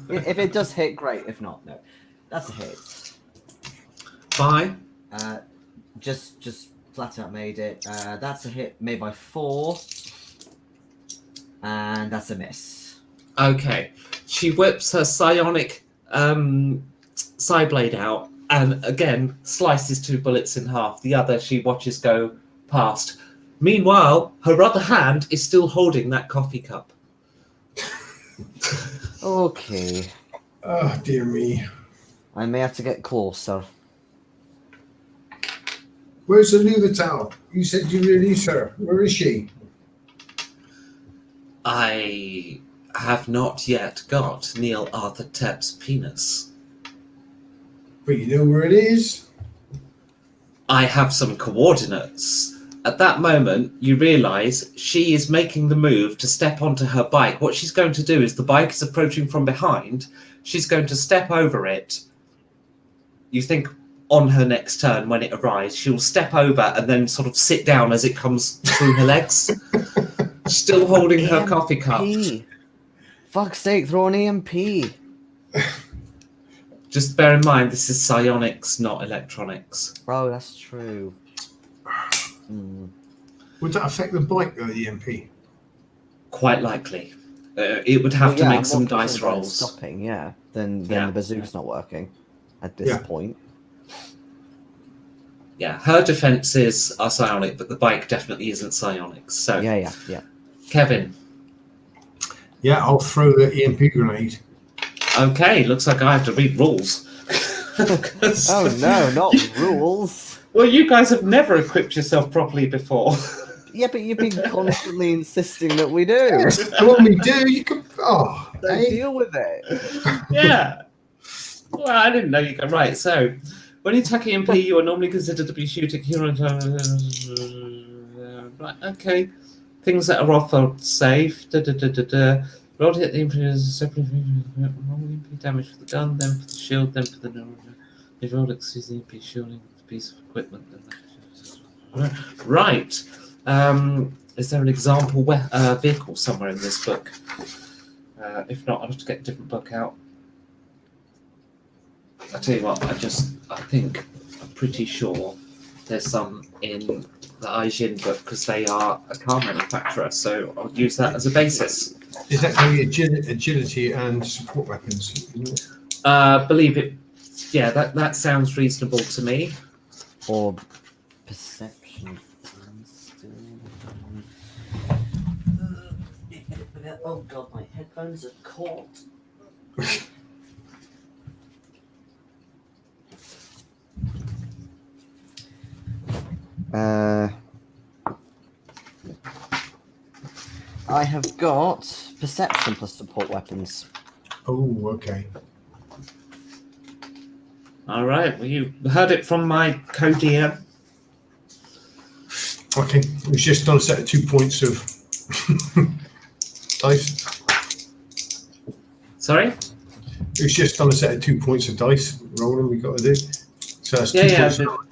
if it does hit, great. If not, no. That's a hit. By? Just flat out made it. That's a hit made by 4. And that's a miss. Okay. She whips her psionic side blade out and again slices 2 bullets in half. The other she watches go past. Meanwhile, her other hand is still holding that coffee cup. Okay. Oh, dear me. I may have to get closer. Where's the Luvatal? You said you released her. Where is she? I have not yet got Neil Arthur Tepp's penis. But you know where it is? I have some coordinates. At that moment, you realise she is making the move to step onto her bike. What she's going to do is the bike is approaching from behind. She's going to step over it. You think on her next turn when it arrives, she'll step over and then sort of sit down as it comes through her legs. Still holding her coffee cup. Fuck's sake, throw an EMP. Just bear in mind, this is psionics, not electronics. Oh, that's true. Would that affect the bike, though, the EMP? Quite likely. It would have to make some dice rolls. Stopping, then the bazooka's not working at this point. Yeah, her defenses are psionic, but the bike definitely isn't psionic. So Yeah. Kevin. Yeah, I'll throw the EMP grenade. Okay, looks like I have to read rules. Oh no, not rules. Well, you guys have never equipped yourself properly before. Yeah, but you've been constantly insisting that we do. When we do, you can. Oh, So deal with it. Yeah. Well, I didn't know you could. Right, so when you attack EMP, you are normally considered to be shooting hero. Right, okay. Things that are off are safe. Roll to hit the EMP is separate. Roll EMP damage for the gun, then for the shield, then for the. If roll exceeds the EMP shielding with a piece of equipment, then. Right. Is there an example vehicle somewhere in this book? If not, I'll have to get a different book out. I tell you what, I'm pretty sure there's some in the Aijin book because they are a car manufacturer, so I'll use that as a basis. Is that going to be agility and support weapons? Believe it. Yeah, that sounds reasonable to me. Or perception. Oh god, my headphones are caught. I have got perception plus support weapons. Oh, okay. All right. Well, you heard it from my co-DM. Okay, we've just done a set of 2 points of dice. Sorry? We've just done a set of 2 points of dice rolling we've got to do. So that's 2 points.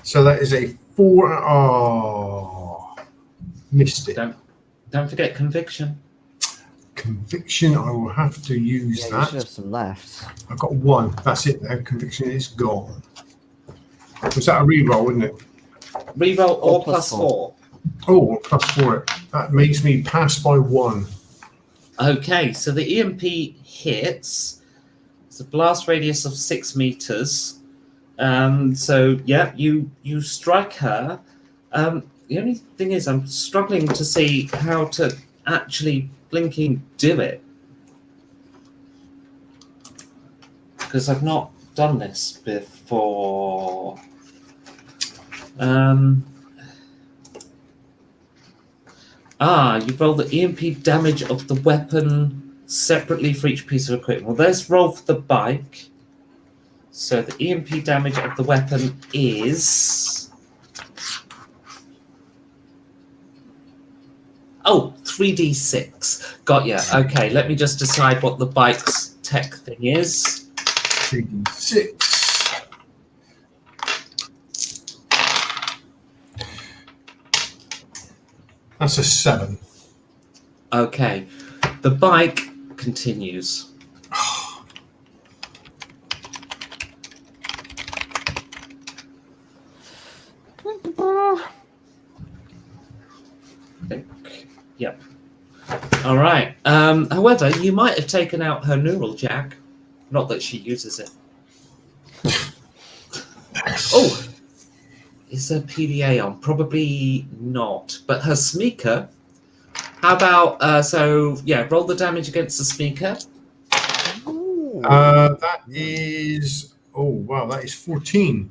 So that is a 4. Oh, missed it. Don't forget conviction. Conviction, I will have to use You that. should have some left. I've got 1. That's it now. Conviction is gone. Was that a re-roll, isn't it? Reroll or plus 4. Oh, plus 4. That makes me pass by 1. Okay, so the EMP hits. It's a blast radius of 6 meters. So yeah, you strike her. The only thing is, I'm struggling to see how to actually blinking do it because I've not done this before. You roll the EMP damage of the weapon separately for each piece of equipment. Well, let's roll for the bike. So the EMP damage of the weapon is 3d6. Got ya. Okay, let me just decide what the bike's tech thing is. 3d6. That's a 7. Okay, the bike continues. Yep. All right. However, you might have taken out her neural jack. Not that she uses it. Oh, is there PDA on? Probably not. But her sneaker. How about roll the damage against the sneaker. That is that is 14.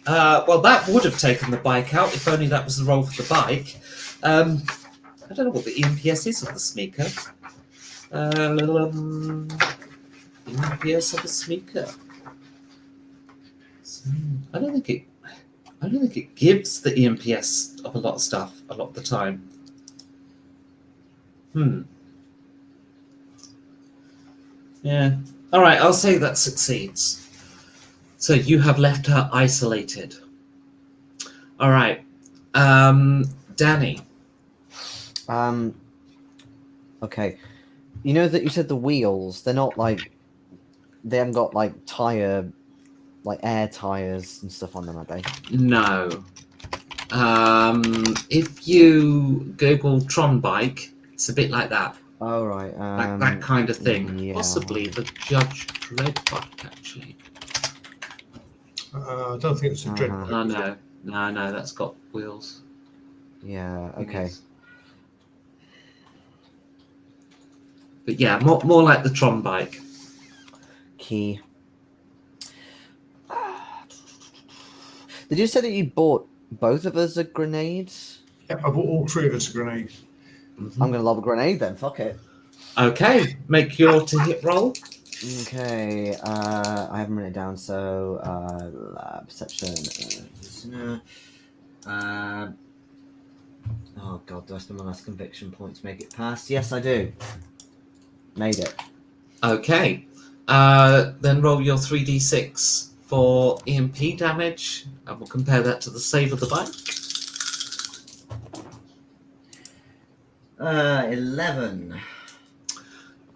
Well, that would have taken the bike out if only that was the roll for the bike. I don't know what the EMPS is of the sneaker. EMPS of the sneaker. I don't think it gives the EMPS of a lot of stuff a lot of the time. Yeah. All right, I'll say that succeeds. So you have left her isolated. All right. Danny. Okay. You know that you said the wheels, they're not like, they haven't got like tire, like air tires and stuff on them, are they? No. If you Google Tron bike, it's a bit like that. Oh, right. That kind of thing. yeah. Possibly the Judge Dredd bike, actually. I don't think it's a dread. Oh, no, that's got wheels. Yeah, okay. But yeah, more like the Tron bike. Key. Did you say that you bought both of us a grenade? Yeah, I bought all three of us a grenade. Mm-hmm. I'm going to lob a grenade then, fuck it. Okay, make your to hit roll. Okay, I haven't written it down, so perception. Oh god, do I spend my last conviction point to make it pass? Yes, I do. Made it. Okay, then roll your 3d6 for EMP damage, and we'll compare that to the save of the bike. 11.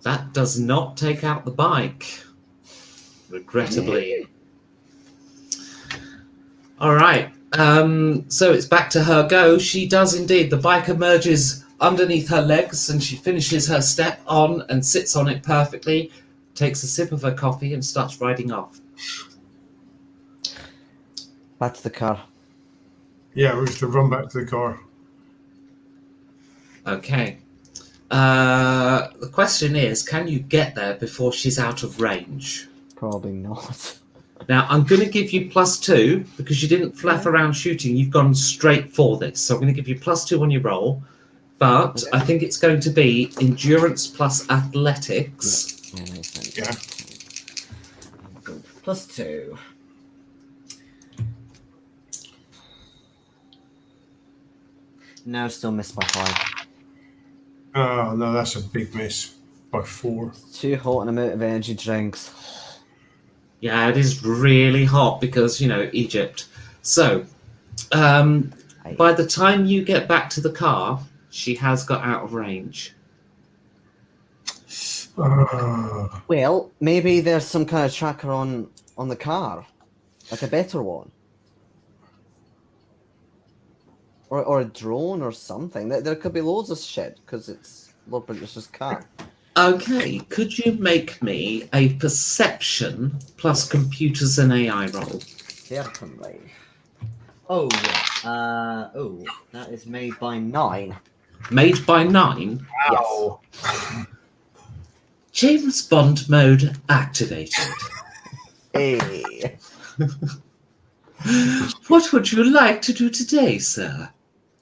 That does not take out the bike, regrettably. All right. So it's back to her go. She does indeed. The bike emerges underneath her legs, and she finishes her step on and sits on it perfectly, takes a sip of her coffee, and starts riding off. Back to the car. Yeah, we have to run back to the car. Okay. The question is, can you get there before she's out of range? Probably not. Now, I'm going to give you +2 because you didn't flaff around shooting. You've gone straight for this. So I'm going to give you +2 on your roll. But I think it's going to be endurance plus athletics. Yeah. +2. No, still missed by 5. Oh, no, that's a big miss by 4. Too hot and amount of energy drinks. Yeah, it is really hot because, Egypt. So, by the time you get back to the car, she has got out of range. Well, maybe there's some kind of tracker on the car. Like a better one. Or a drone or something. There could be loads of shit because it's Lord British's car. Okay, could you make me a perception plus computers and AI roll? Certainly. Oh, yeah. That is made by 9. Made by 9? Wow. Yes. James Bond mode activated. Hey. What would you like to do today, sir?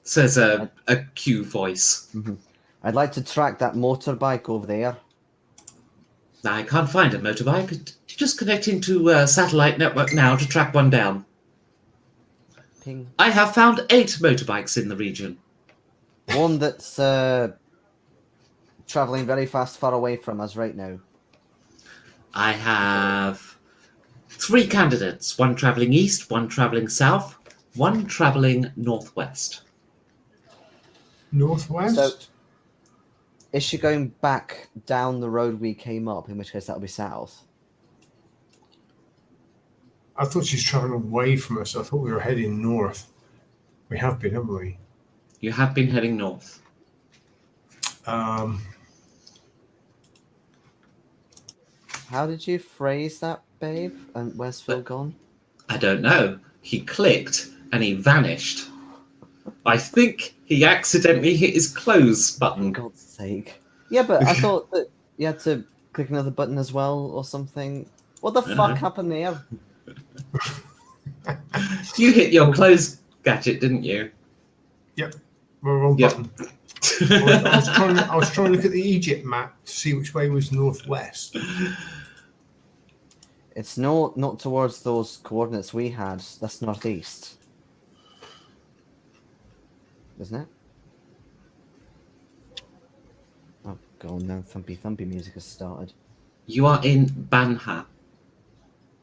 Says a Q voice. Mm-hmm. I'd like to track that motorbike over there. I can't find a motorbike. Just connecting to a satellite network now to track one down. Ping. I have found 8 motorbikes in the region. One that's traveling very fast far away from us right now. I have 3 candidates. One traveling east, one traveling south, one traveling northwest. Northwest? So, is she going back down the road we came up, in which case that'll be south? I thought she's traveling away from us. I thought we were heading north. We have been, haven't we? You have been heading north. How did you phrase that, babe? And where's Phil gone? I don't know. He clicked and he vanished. I think he accidentally hit his close For button. God's sake. Yeah, but I thought that you had to click another button as well or something. What the fuck happened there? You hit your close gadget, didn't you? Yep. Wrong Yep. button. I was trying to look at the Egypt map to see which way was northwest. It's not towards those coordinates we had. That's northeast. Isn't it? Oh god, now thumpy music has started. You are in Banha.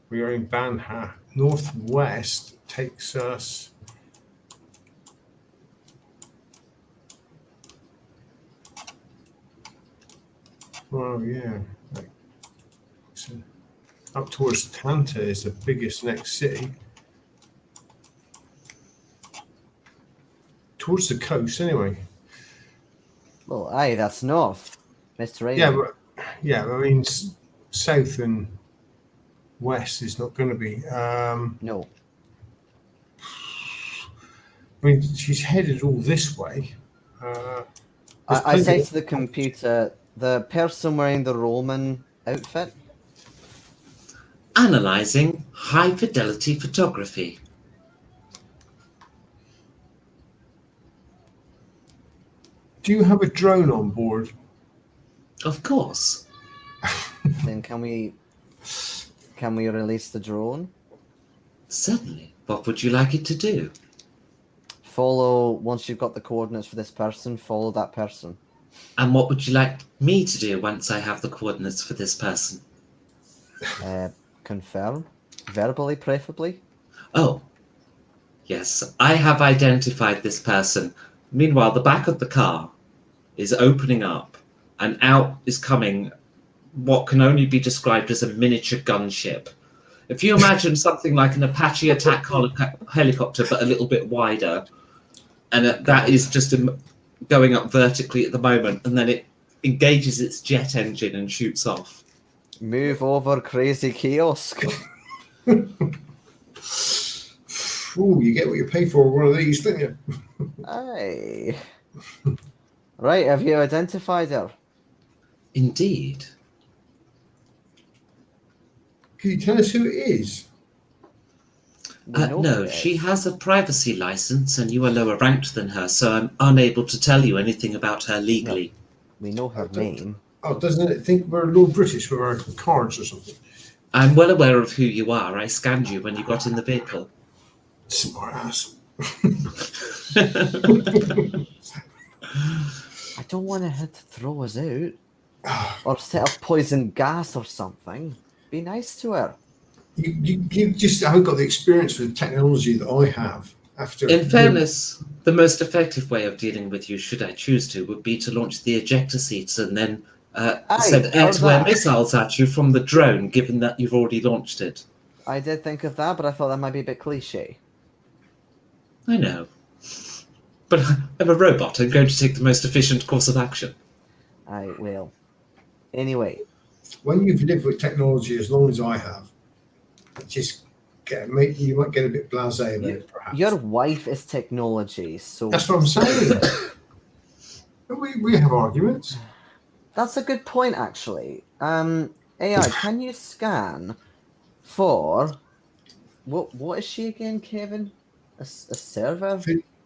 We are in Banha. Northwest takes us. Oh yeah. So up towards Tanta is the biggest next city. Towards the coast, anyway. Well, aye, that's north. Yeah, Mediterranean. I mean, south and west is not going to be. No. I mean, she's headed all this way. I say to the computer, the person wearing the Roman outfit. Analyzing high fidelity photography. Do you have a drone on board? Of course. Then can we release the drone? Certainly. What would you like it to do? Follow, once you've got the coordinates for this person, follow that person. And what would you like me to do once I have the coordinates for this person? Confirm. Verbally, preferably. Oh. Yes, I have identified this person. Meanwhile, the back of the car is opening up, and out is coming what can only be described as a miniature gunship. If you imagine something like an Apache attack helicopter, but a little bit wider, and that is just going up vertically at the moment, and then it engages its jet engine and shoots off. Move over, crazy kiosk. Ooh, you get what you pay for one of these, don't you? Aye. Right, have you identified her? Indeed. Can you tell us who it is? We know who No, it she is. has a privacy license, and you are lower ranked than her, so I'm unable to tell you anything about her legally. We know her name. Oh, doesn't it think we're low British with our cards or something? I'm well aware of who you are. I scanned you when you got in the vehicle. Smart ass. I don't want her to throw us out. Or set up poison gas or something. Be nice to her. You just haven't got the experience with technology that I have. After In fairness, the most effective way of dealing with you, should I choose to, would be to launch the ejector seats and then send air-to-air missiles at you from the drone, given that you've already launched it. I did think of that, but I thought that might be a bit cliche. I know. But I'm a robot. I'm going to take the most efficient course of action. I will. Anyway. When you've lived with technology as long as I have, you might get a bit blasé about it, perhaps. Your wife is technology, so... That's what I'm saying. we have arguments. That's a good point, actually. AI, can you scan for... What is she again, Kevin? A server?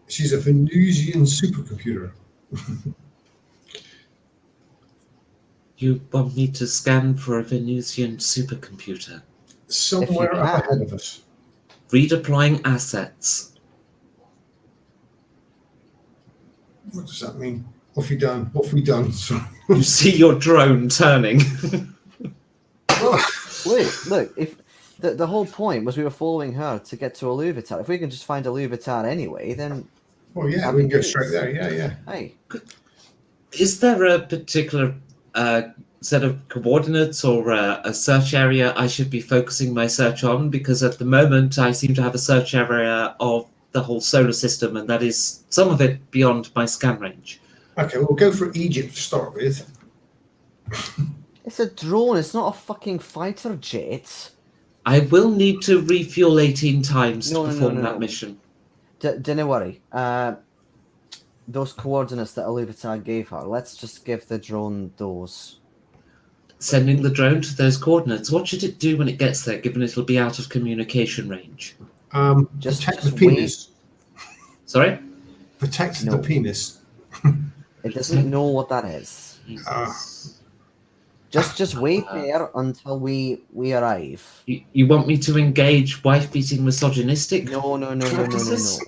She's a Venusian supercomputer. You want me to scan for a Venusian supercomputer? Somewhere up ahead of us. Redeploying assets. What does that mean? What have we done? What have we done? You see your drone turning. Look, if the whole point was we were following her to get to Iluvatar. If we can just find Iluvatar anyway, then... Well, yeah, we can go straight there. Yeah. Hey. Is there a particular set of coordinates or a search area I should be focusing my search on? Because at the moment I seem to have a search area of the whole solar system, and that is some of it beyond my scan range. Okay, we'll go for Egypt to start with. It's a drone, it's not a fucking fighter jet. I will need to refuel 18 times No, to no, perform no, that no. mission. Don't worry. Those coordinates that Oluvatar gave her, let's just give the drone those. Sending the drone to those coordinates. What should it do when it gets there, given it'll be out of communication range? Protect the wait. penis. Sorry? Protect No. the penis. It doesn't know what that is. Jesus. Just wait there until we arrive. You want me to engage wife-beating misogynistic No. practices?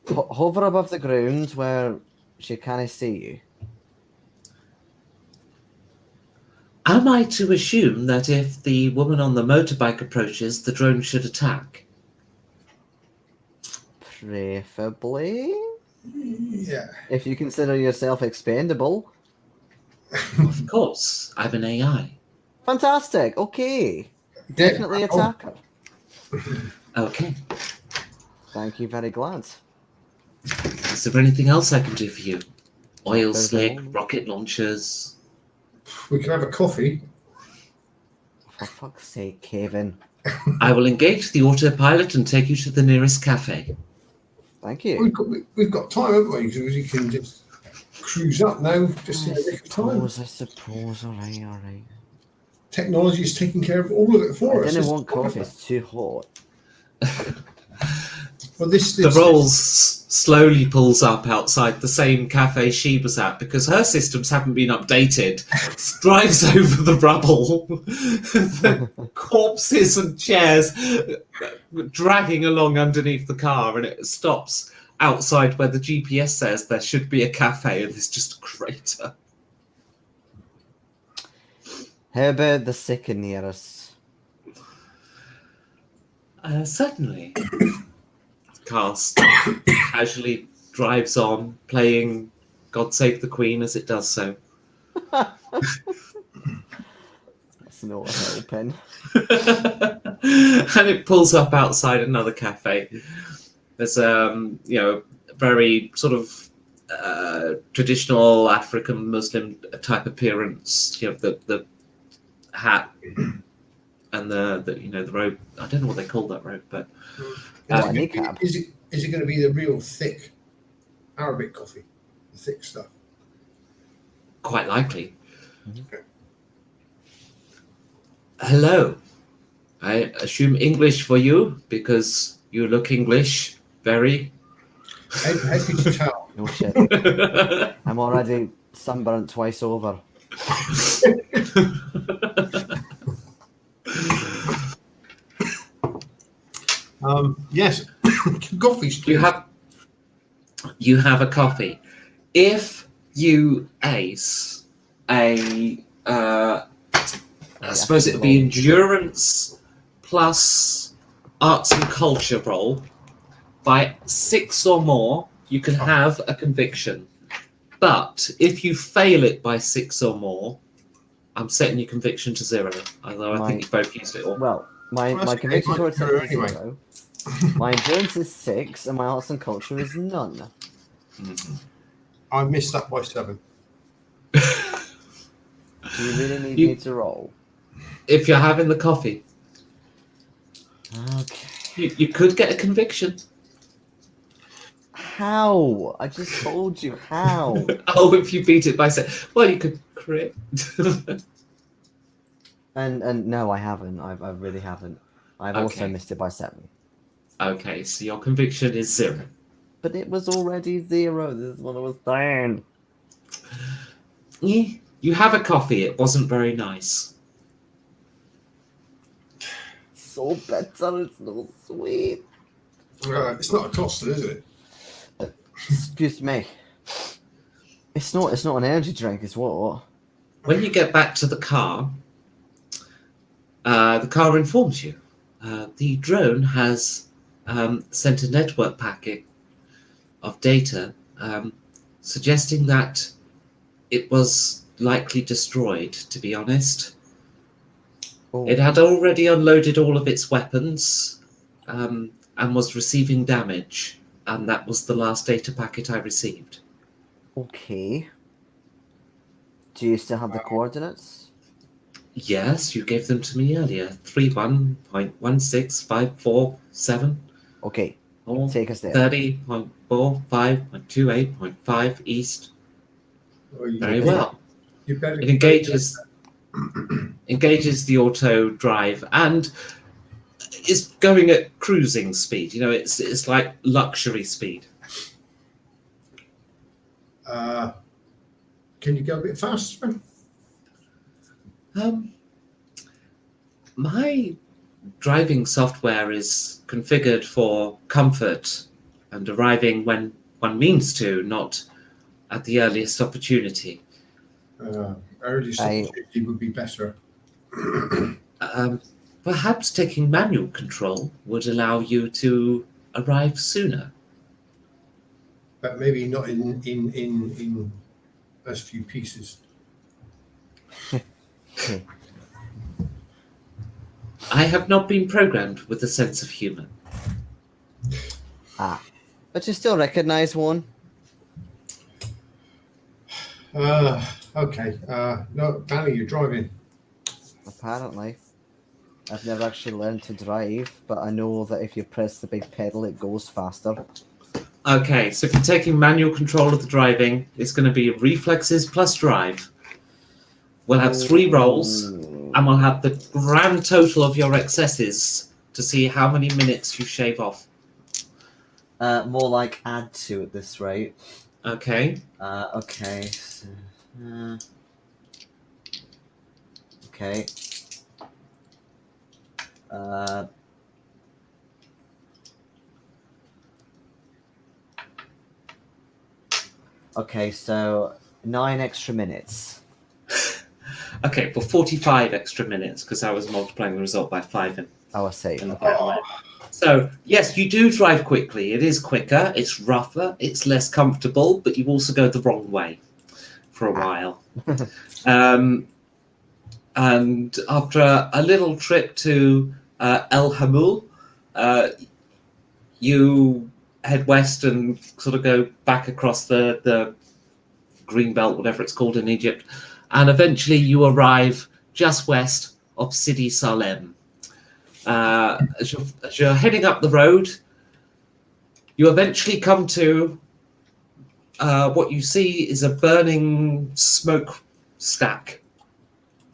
Hover above the ground where she can't see you. Am I to assume that if the woman on the motorbike approaches, the drone should attack? Preferably. Yeah. If you consider yourself expendable. Of course, I'm an AI. Fantastic. Okay. Definitely attack her. Okay. Thank you, very glad. Is there anything else I can do for you? Oil There's slick, no- rocket launchers. We can have a coffee. For fuck's sake, Kevin. I will engage the autopilot and take you to the nearest cafe. Thank you. We've got time, haven't we? Because we can just cruise up now, just in the nick of time. I suppose. All right. Technology is taking care of all of it for I us. didn't It's want coffee. wonderful. It's too hot. Well, this The Rolls slowly pulls up outside the same cafe she was at because her systems haven't been updated. Drives over the rubble, the corpses and chairs dragging along underneath the car, and it stops outside where the GPS says there should be a cafe, and there's just a crater. How about the second nearest? Certainly. Cast casually drives on, playing God Save the Queen as it does so. That's not helping. And it pulls up outside another cafe. There's very sort of traditional African Muslim type appearance. The hat and the robe. I don't know what they call that robe, but Is it going to be the real thick Arabic coffee? The thick stuff? quite likely. Okay. Hello. I assume English for you because you look English. Very. How could you tell? No shit. I'm already sunburnt twice over. Yes. Coffees, please. You have a coffee. If you ace I suppose it would be endurance plus arts and culture roll. By 6 or more, you can have a conviction. But if you fail it by 6 or more, I'm setting your conviction to 0. Although I think you both used it all. Well, my conviction towards set to 0. My endurance is 6, and my arts and culture is none. Mm-hmm. I missed that by 7. Do you really need me to roll? If you're having the coffee. Okay. You could get a conviction. How? I just told you how. Oh, if you beat it by 7. Well, you could crit. and no, I haven't. I really haven't. I've also missed it by 7. Okay, so your conviction is 0. But it was already 0. This is what I was saying. You have a coffee. It wasn't very nice. So bitter. It's not sweet. It's not a Costa, is it? Excuse me. It's not an energy drink. It's what? When you get back to the car informs you. The drone has sent a network packet of data suggesting that it was likely destroyed, to be honest. Oh. It had already unloaded all of its weapons and was receiving damage, and that was the last data packet I received. Okay. Do you still have the coordinates? Yes, you gave them to me earlier. 31.16547. Okay, Or take us there. 30.45.28.5 east. Or you Very us well. You better. It engages the auto drive and is going at cruising speed. You know, it's like luxury speed. Can you go a bit faster? Um, my driving software is configured for comfort and arriving when one means to, not at the earliest opportunity. Earliest I- opportunity would be better. Perhaps taking manual control would allow you to arrive sooner. But maybe not in as few pieces. I have not been programmed with a sense of humor. But you still recognize one. Okay. No, Danny, you're driving. Apparently. I've never actually learned to drive, but I know that if you press the big pedal, it goes faster. Okay, so if you're taking manual control of the driving, it's going to be reflexes plus drive. We'll have 3 rolls, and we'll have the grand total of your excesses to see how many minutes you shave off. More like add to at this rate. Okay. Okay. So, okay. Okay, so 9 extra minutes. Okay, for 45 extra minutes, because I was multiplying the result by 5 Oh, I see. in the Okay. final way. So, yes, you do drive quickly. It is quicker, it's rougher, it's less comfortable, but you also go the wrong way for a while. And after a little trip to El Hamul, you head west and sort of go back across the green belt, whatever it's called in Egypt, and eventually you arrive just west of Sidi Salem. As you're heading up the road, you eventually come to what you see is a burning smoke stack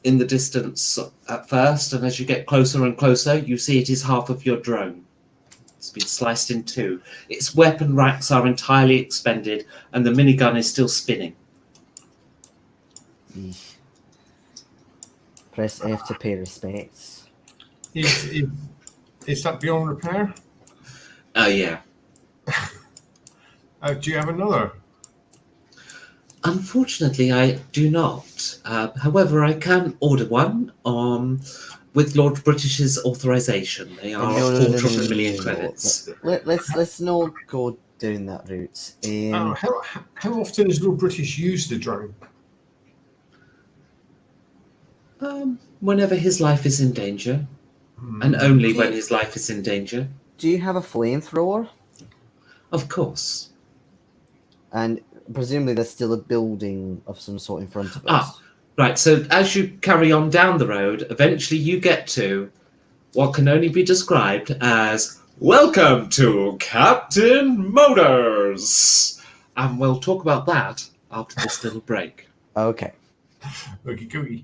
in the distance at first, and as you get closer and closer, you see it is half of your drone. It's been sliced in 2. Its weapon racks are entirely expended, and the minigun is still spinning. Press F to pay respects. Is that beyond repair? Oh, yeah. Do you have another? Unfortunately, I do not. However, I can order one with Lord British's authorization. They are No, a no, no, quarter no, of a no, million no, no. credits. Let's not go down that route. How often does Lord British use the drone? Whenever his life is in danger, and only when his life is in danger. Do you have a flamethrower? Of course. And presumably there's still a building of some sort in front of us. Right, so as you carry on down the road, eventually you get to what can only be described as "Welcome to Captain Motors!" And we'll talk about that after this little break. Okay. Okey-dokey.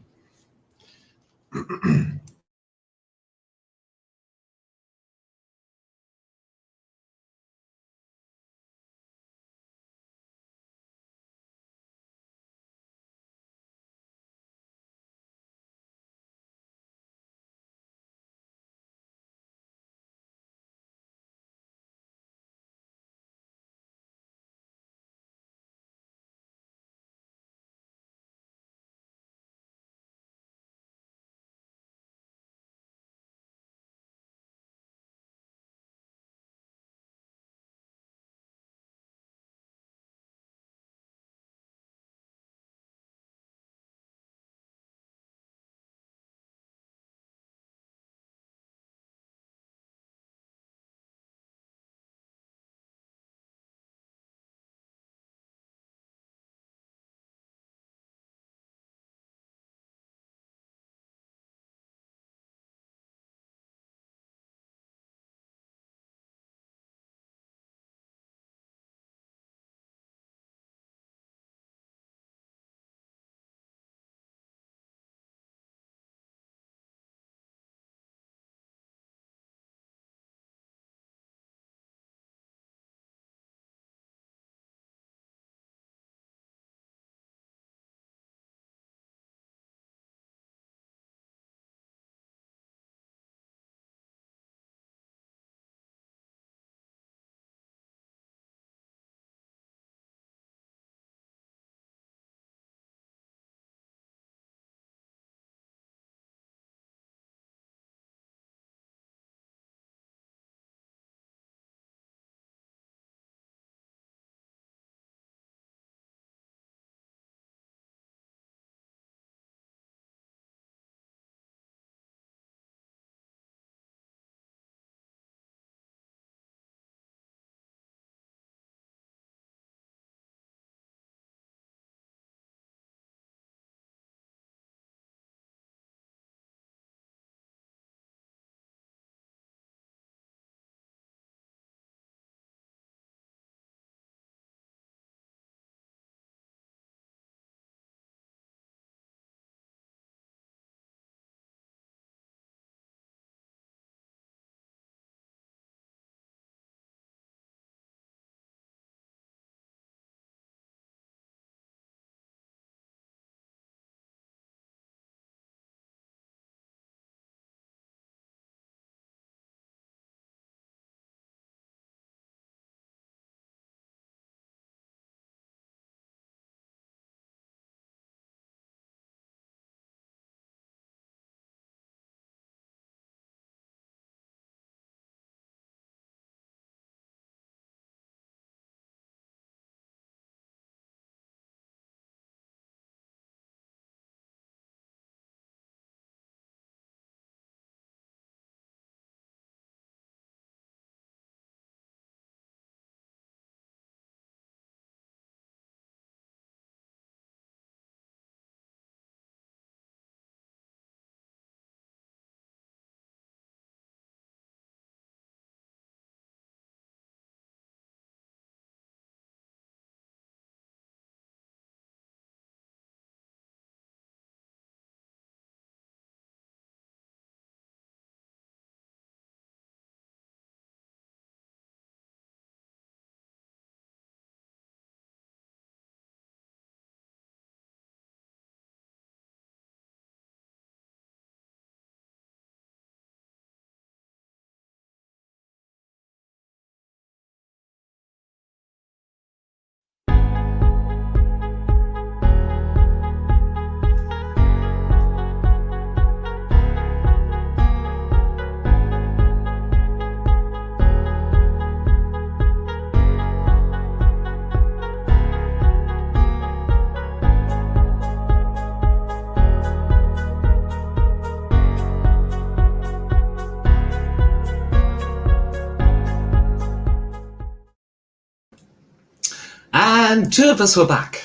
two of us were back.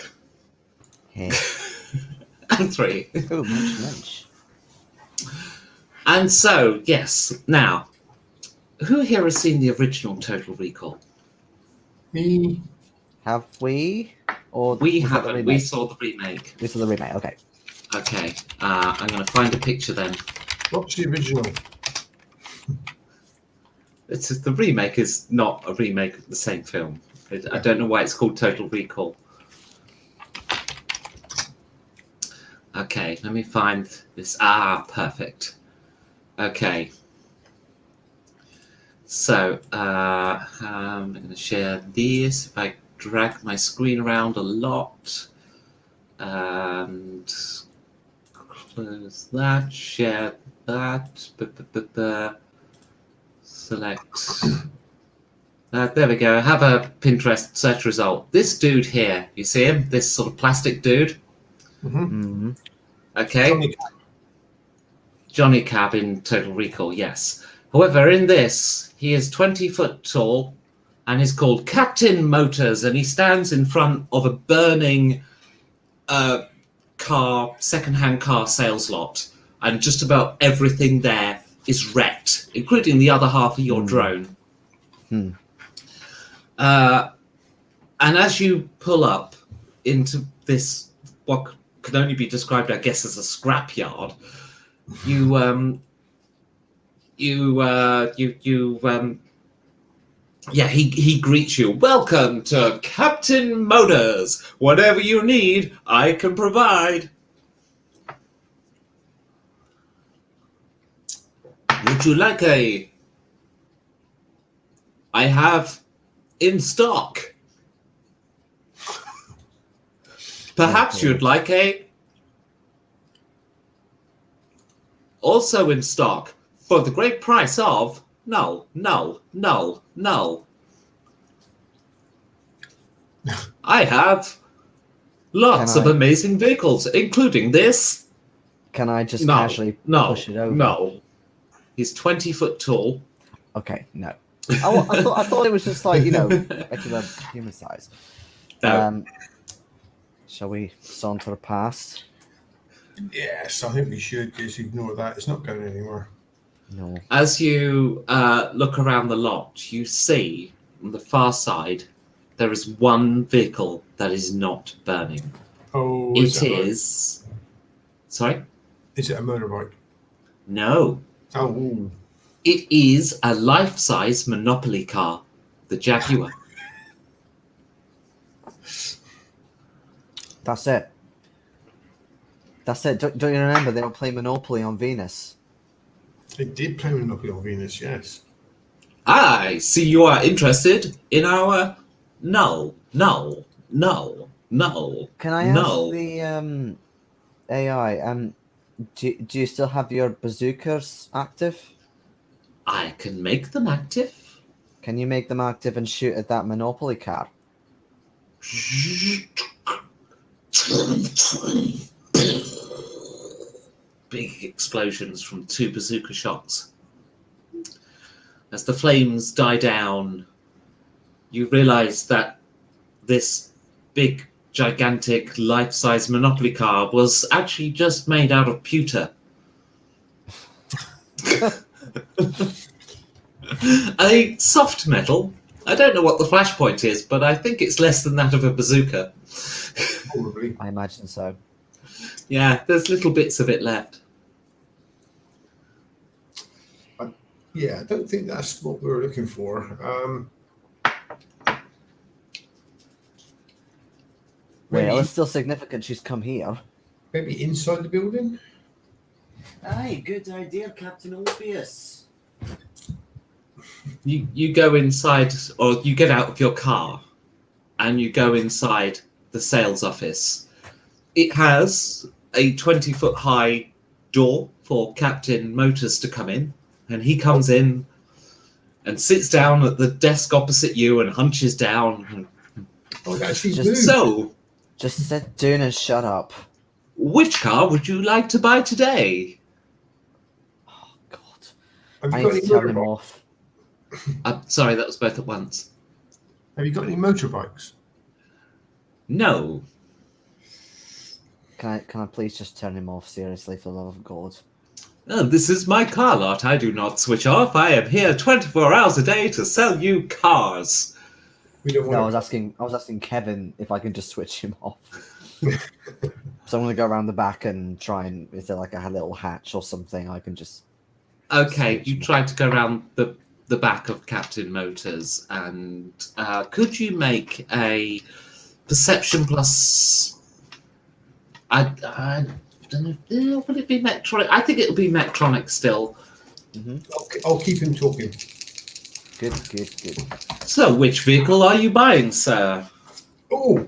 Hey. And three. Oh, munch. And so, yes, now, who here has seen the original Total Recall? Me. Have we? Or We was that the haven't. remake? We saw the remake. We saw the remake. Okay. Okay, I'm going to find a picture then. What's the original? The remake is not a remake of the same film. I don't know why it's called Total Recall. Okay, let me find this. Perfect. Okay. So, I'm going to share this. If I drag my screen around a lot and close that, share that, select that. There we go. Have a Pinterest search result. This dude here, you see him? This sort of plastic dude. Mm-hmm. Okay. Johnny Cab in Total Recall, yes. However, in this, he is 20 foot tall and is called Captain Motors, and he stands in front of a burning second-hand car sales lot, and just about everything there is wrecked, including the other half of your drone. And as you pull up into this, what can only be described, I guess, as a scrapyard, he greets you. Welcome to Captain Motors. Whatever you need, I can provide. Would you like I have in stock. Perhaps you'd like also in stock for the great price of no. I have lots of amazing vehicles, including this. Can I just casually push it over? No. He's 20 foot tall. Okay, no. I thought it was just like, regular human size. No. Shall we saunter past? Yes, I think we should just ignore that. It's not going anywhere. No. As you look around the lot, you see on the far side there is one vehicle that is not burning. Oh, Sorry? Is it a motorbike? No. Oh. It is a life-size Monopoly car, the Jaguar. That's it. Don't you remember they were playing Monopoly on Venus? They did play Monopoly on Venus, yes. I see you are interested in our... No. Can I ask the AI, do you still have your bazookas active? I can make them active. Can you make them active and shoot at that Monopoly car? Big explosions from 2 bazooka shots. As the flames die down, you realize that this big, gigantic, life-size Monopoly car was actually just made out of pewter. A soft metal. I don't know what the flashpoint is, but I think it's less than that of a bazooka. Probably. I imagine so. Yeah, there's little bits of it left. Yeah, I don't think that's what we were looking for. Well, it's still significant she's come here. Maybe inside the building? Aye, good idea, Captain Obvious. You go inside, or you get out of your car, and you go inside the sales office. It has a 20-foot high door for Captain Motors to come in, and he comes in and sits down at the desk opposite you and hunches down. Oh, that's his Just- move. So, Just sit down and shut up. which car would you like to buy today? Oh, God. Have I you got need any to turn him motorbikes? off. I'm sorry, that was both at once. Have you got any motorbikes? No. Can I please just turn him off? Seriously, for the love of God. Oh, this is my car lot. I do not switch off. I am here 24 hours a day to sell you cars. We don't No, I want was asking Kevin if I can just switch him off. So I'm gonna go around the back and try and is there like a little hatch or something I can just. Okay, you tried to go around the back of Captain Motors, and could you make a perception plus? I don't know. Would it be Metronic? I think it would be Metronic still. I'll keep him talking. Good. So, which vehicle are you buying, sir? Oh,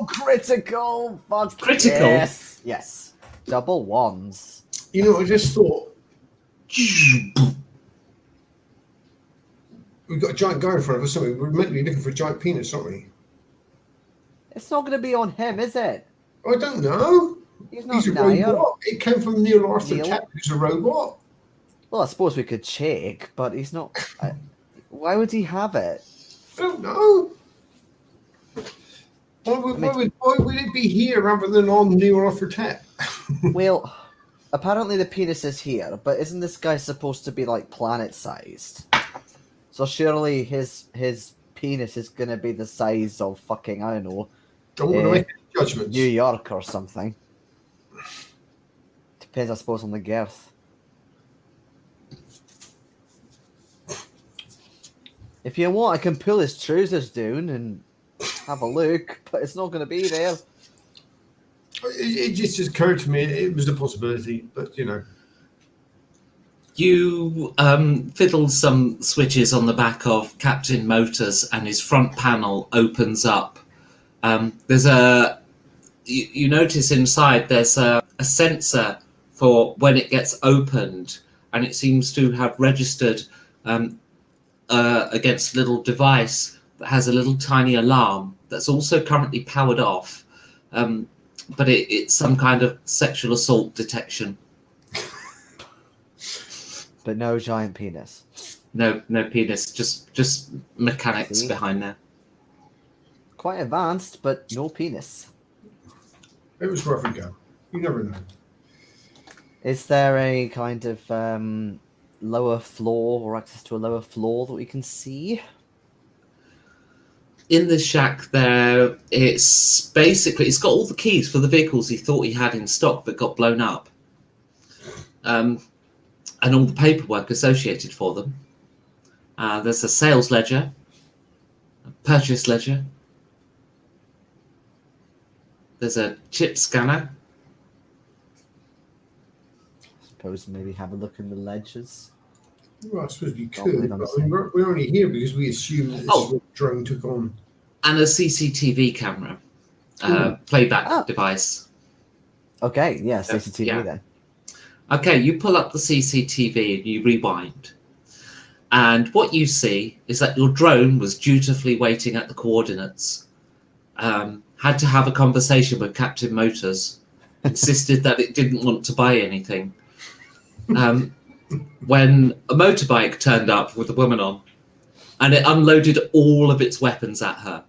critical! Fuck Critical? Yes. Double ones. You know, I just thought we've got a giant guy in front of us, something. We're meant to be looking for a giant penis, aren't we? It's not gonna be on him, is it? I don't know. He's not a dying. robot. It came from Neil Arthur Neil? Tech, who's a robot. Well, I suppose we could check, but he's not. Why would he have it? I don't know. Why would it be here rather than on Neil Arthur Tech? Well, apparently the penis is here, but isn't this guy supposed to be like planet-sized? So surely his penis is gonna be the size of fucking, I don't know, Don't want to make any judgments. New York or something. Depends, I suppose, on the girth. If you want, I can pull his trousers down and have a look, but it's not going to be there. It just occurred to me it was a possibility, but you know. You fiddle some switches on the back of Captain Motors, and his front panel opens up. There's you notice inside there's a sensor for when it gets opened, and it seems to have registered against a little device that has a little tiny alarm that's also currently powered off, but it's some kind of sexual assault detection. But no giant penis. No penis, just mechanics See? behind there. Quite advanced, but no penis. It was worth a go. You never know. Is there a kind of lower floor or access to a lower floor that we can see? In the shack there, it's got all the keys for the vehicles he thought he had in stock but got blown up. And all the paperwork associated for them. There's a sales ledger, a purchase ledger. There's a chip scanner. Suppose maybe have a look in the ledgers. Well, I suppose you Can't believe could, I'm but saying. we're only here because we assume that this is what the drone took on. And a CCTV camera, playback device. Okay, yeah, CCTV yeah. then. Okay, you pull up the CCTV and you rewind. And what you see is that your drone was dutifully waiting at the coordinates, had to have a conversation with Captain Motors, insisted that it didn't want to buy anything. When a motorbike turned up with a woman on, and it unloaded all of its weapons at her,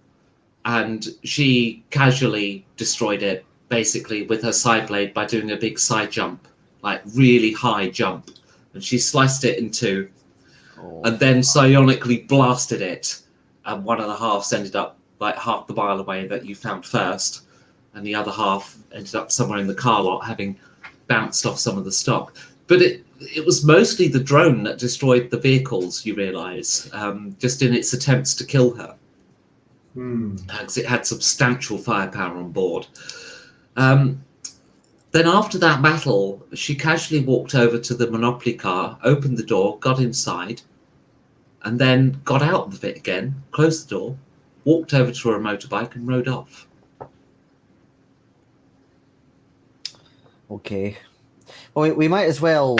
and she casually destroyed it, basically with her side blade by doing a big side jump, like really high jump, and she sliced it in two, and then psionically blasted it, and one of the halves ended up like half the mile away that you found first, and the other half ended up somewhere in the car lot, having bounced off some of the stock. But it was mostly the drone that destroyed the vehicles, you realise, just in its attempts to kill her. Because it had substantial firepower on board. Then after that battle, she casually walked over to the Monopoly car, opened the door, got inside, and then got out of it again, closed the door, walked over to her motorbike and rode off. Okay. Well, we might as well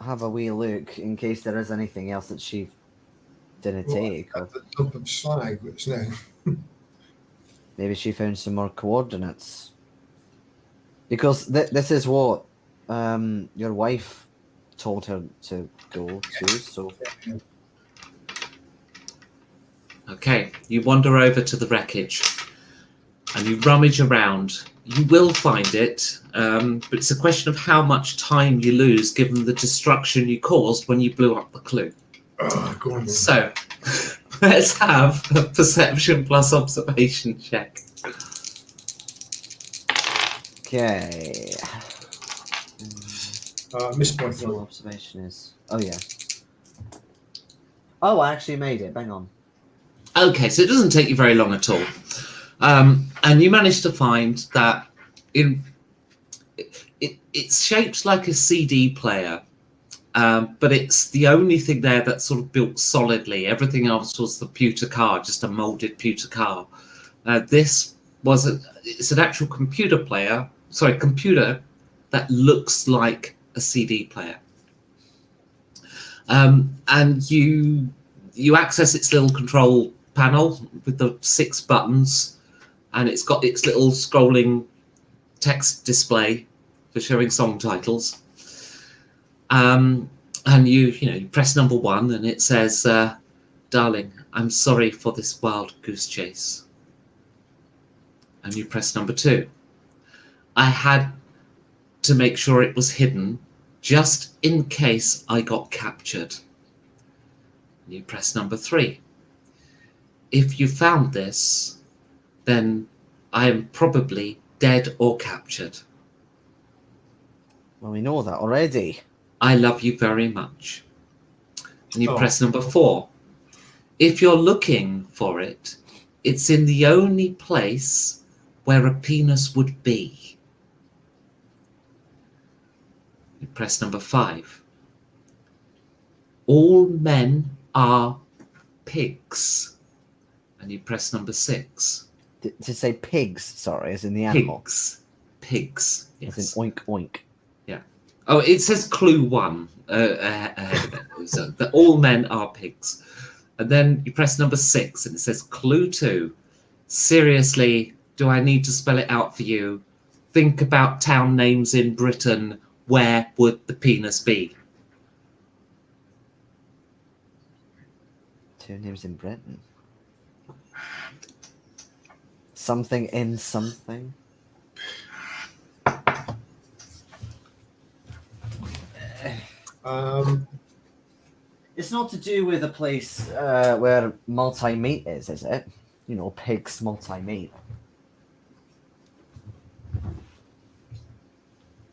have a wee look in case there is anything else that she didn't take. Or The dump of slag that's now. maybe she found some more coordinates. Because this is what your wife told her to go to, so... Okay, you wander over to the wreckage. and you rummage around. You will find it, but it's a question of how much time you lose given the destruction you caused when you blew up the clue. Oh, go on then. So, let's have a perception plus observation check. Okay. Missed by What 3. observation is? Oh yeah. Oh, I actually made it. Bang on. Okay, so it doesn't take you very long at all. And you manage to find that it's shaped like a CD player, but it's the only thing there that's sort of built solidly. Everything else was the pewter car, just a molded pewter car. This was it's an actual computer that looks like a CD player. And you access its little control panel with the 6 buttons, and it's got its little scrolling text display for showing song titles. And you press number 1 and it says, "Darling, I'm sorry for this wild goose chase." And you press number 2. "I had to make sure it was hidden just in case I got captured." And you press number 3. "If you found this, then I am probably dead or captured. Well, we know that already. I love you very much." And you Oh. press number 4. "If you're looking for it, it's in the only place where a penis would be." You press number 5. "All men are pigs." And you press number 6. To say pigs, sorry, as in the animal. Pigs. As Yes. in oink oink. Oh, it says clue 1 ahead of it. So that all men are pigs. And then you press number 6 and it says clue 2. "Seriously, do I need to spell it out for you? Think about town names in Britain. Where would the penis be?" 2 names in Britain. Something in something. It's not to do with a place where multi-meat is it? You know, pigs multi-meat.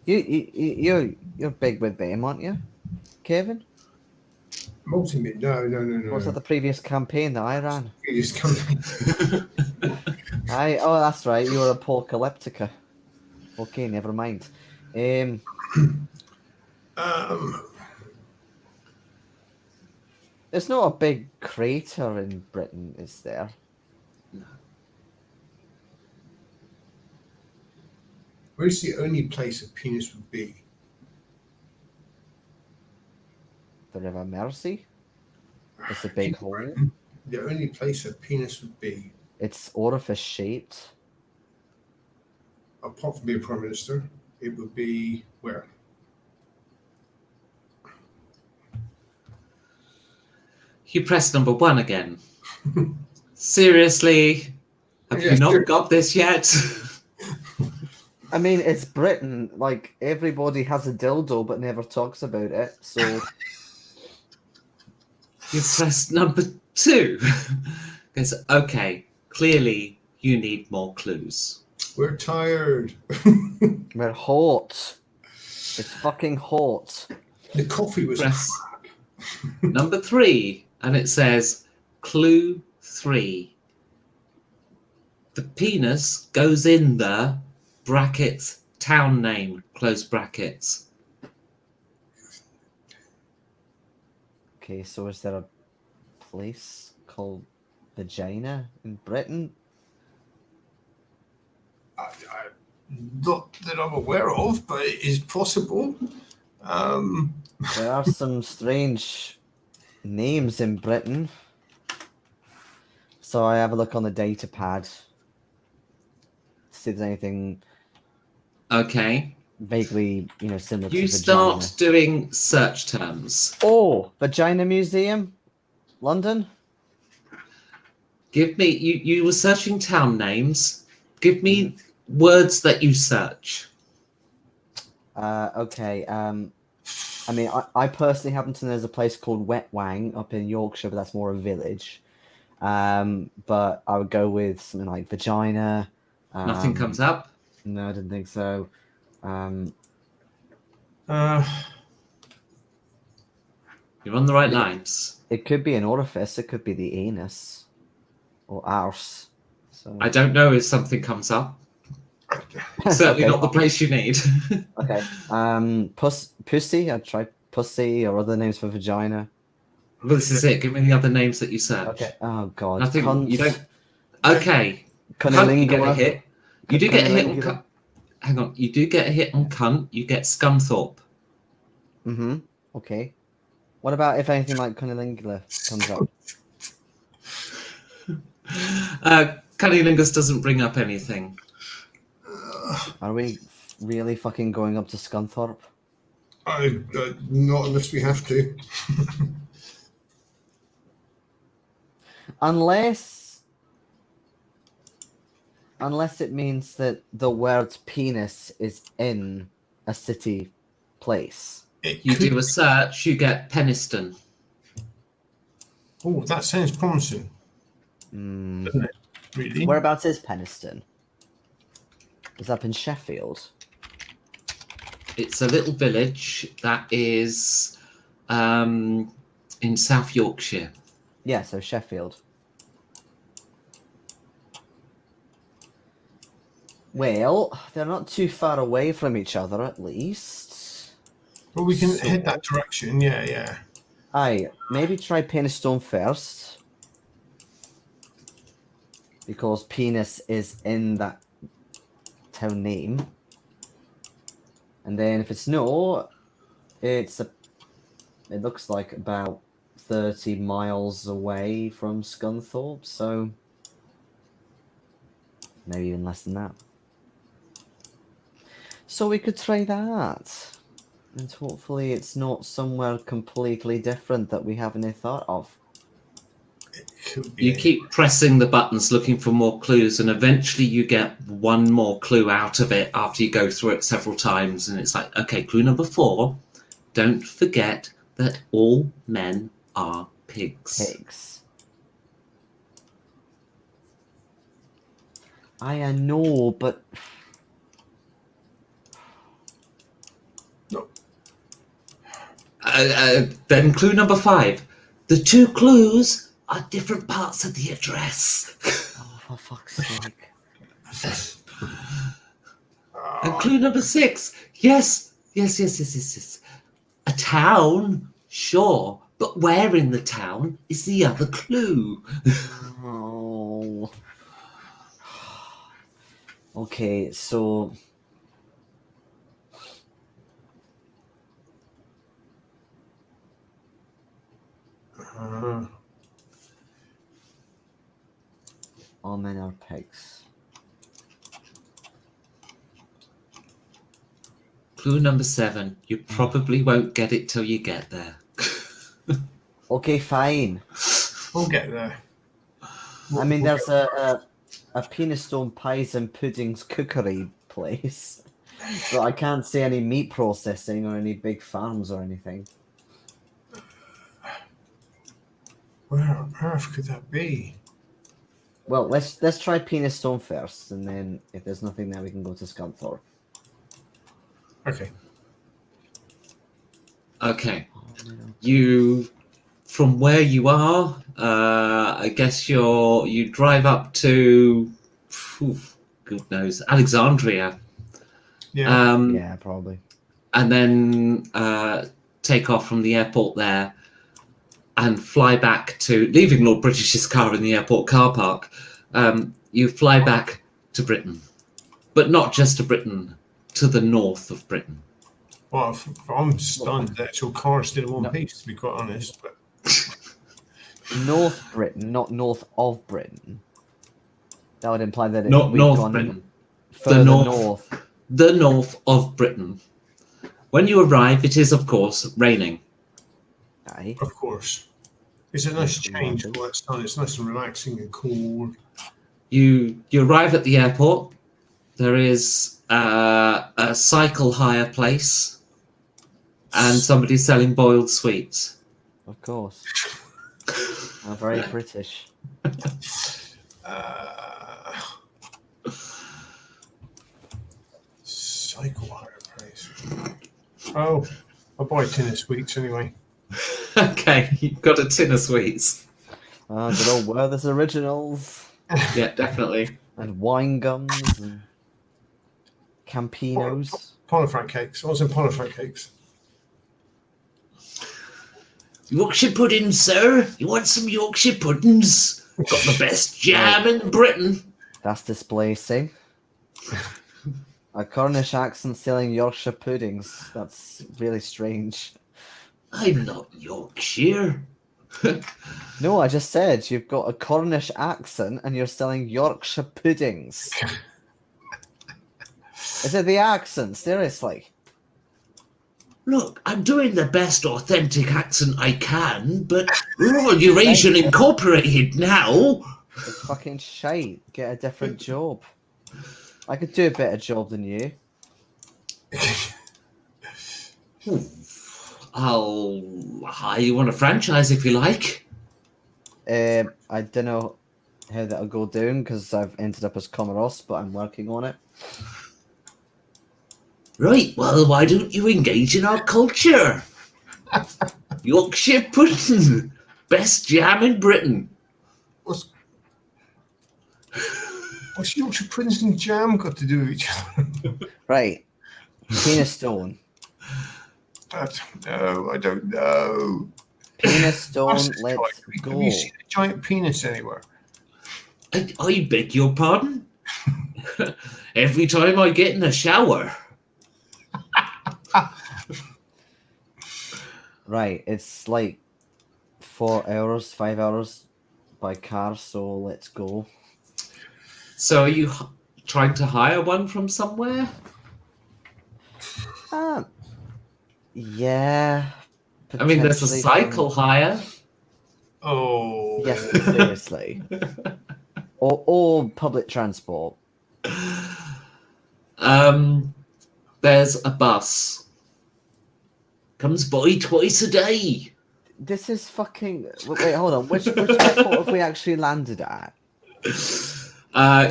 You're big with them, aren't you, Kevin? Multi-mid? No. Or was that the previous campaign that I ran? Previous company. Oh, that's right. You were a Apocalyptica. Okay, never mind. There's not a big crater in Britain, is there? No. Where's the only place a penis would be? The River Mersey? It's a big hole. The only place a penis would be, It's orifice shaped. apart from being Prime Minister, it would be where? You press number 1 again. "Seriously? Have you not got this yet?" I mean, it's Britain. Like, everybody has a dildo but never talks about it. So, You press number 2. Goes, "Okay, clearly you need more clues." We're tired. we're hot. It's fucking hot. The coffee was Press crap. number 3, and it says clue 3. "The penis goes in the brackets town name close brackets." Okay, so is there a place called Vagina in Britain? Not that I'm aware of, but it is possible. There are some strange names in Britain. So I have a look on the data pad. See if there's anything Okay. vaguely, similar to You vagina. start doing search terms. Oh, Vagina Museum, London. Give me, you were searching town names. Give me words that you search. Okay. I mean, I personally happen to know there's a place called Wetwang up in Yorkshire, but that's more a village. But I would go with something like vagina. Nothing comes up. No, I didn't think so. You're on the right lines. It could be an orifice. It could be the anus or arse. So I don't know if something comes up. Certainly Okay. not the place you need. Okay. Pussy. I'd try pussy or other names for vagina. Well, this is it. Give me the other names that you search. Okay. Oh God. Nothing. Cunt. You don't. Okay. Cunt, you get a Cunnilingus. hit. You do get a hit on Cunnilingus. cunt. Hang on. You do get a hit on cunt. You get Scunthorpe. Mm-hmm. Okay. What about if anything like cunnilingus comes up? Cunnilingus doesn't bring up anything. Are we really fucking going up to Scunthorpe? Not unless we have to. Unless it means that the word penis is in a city place. You do a search. You get Peniston. Oh, that sounds promising. Doesn't it? Really? Whereabouts is Peniston? Is that up in Sheffield? It's a little village that is in South Yorkshire. Yeah, so Sheffield. Well, they're not too far away from each other, at least. Well, we can head that direction. Yeah. Aye, maybe try Penistone first. Because penis is in that town name. And then if it's no, it looks like about 30 miles away from Scunthorpe, so maybe even less than that. So we could try that. And hopefully it's not somewhere completely different that we haven't thought of. You keep pressing the buttons looking for more clues, and eventually you get one more clue out of it after you go through it several times. And it's like, okay, clue number 4. Don't forget that all men are pigs. Pigs. I know, but... No. Then clue number 5. The 2 clues are different parts of the address. Oh, for fuck's sake. And clue number 6. Yes. A town, sure, but where in the town is the other clue? Oh. Okay, so... all men are pigs. Clue number 7. You probably won't get it till you get there. Okay, fine. We'll get there. I mean, there's a Penistone Pies and Puddings cookery place, but I can't see any meat processing or any big farms or anything. Where on earth could that be? Well, let's try Penistone first, and then if there's nothing there, we can go to Scunthorpe. Okay. Okay. You, from where you are, I guess you drive up to, good knows, Alexandria. Yeah. Yeah, probably. And then take off from the airport there and fly back to, leaving Lord British's car in the airport car park, you fly back to Britain. But not just to Britain, to the north of Britain. Well, I'm stunned the actual car is still in one piece, to be quite honest. But North Britain, not north of Britain. That would imply that Not we've North gone Britain. further north. The north of Britain. When you arrive, it is, of course, raining. Aye. of course, it's a nice change. Well, it's nice and relaxing and cool. You arrive at the airport. There is a cycle hire place, and somebody selling boiled sweets. Of course. I'm very British. Cycle hire place. Oh, I'll buy a tin of sweets anyway. Okay, you've got a tin of sweets. Good old Werther's Originals. Yeah, definitely. And wine gums and Campinos. Polyfrank cakes. I was in Polyfrank cakes. Yorkshire puddings, sir. You want some Yorkshire puddings? Got the best jam in Britain. That's displacing. A Cornish accent selling Yorkshire puddings. That's really strange. I'm not Yorkshire. No, I just said you've got a Cornish accent and you're selling Yorkshire puddings. Is it the accent? Seriously? Look, I'm doing the best authentic accent I can, but we're all Eurasian Incorporated now. It's fucking shite. Get a different job. I could do a better job than you. I'll hire you on a franchise if you like. I don't know how that'll go down because I've ended up as Comoros, but I'm working on it. Right, well, why don't you engage in our culture? Yorkshire pudding, best jam in Britain. What's Yorkshire puddings and jam got to do with each other? Right. Penis stone. No, I don't know. Penis stone, Massive let's giant. go. Have you seen a giant penis anywhere? I beg your pardon? Every time I get in the shower. Right, it's like 4 hours, 5 hours by car, so let's go. So are you trying to hire one from somewhere? Yeah. I mean, there's a potentially cycle hire. Oh. Yes, but seriously. or public transport. There's a bus. Comes by twice a day. This is fucking... Wait, hold on. Which airport have we actually landed at?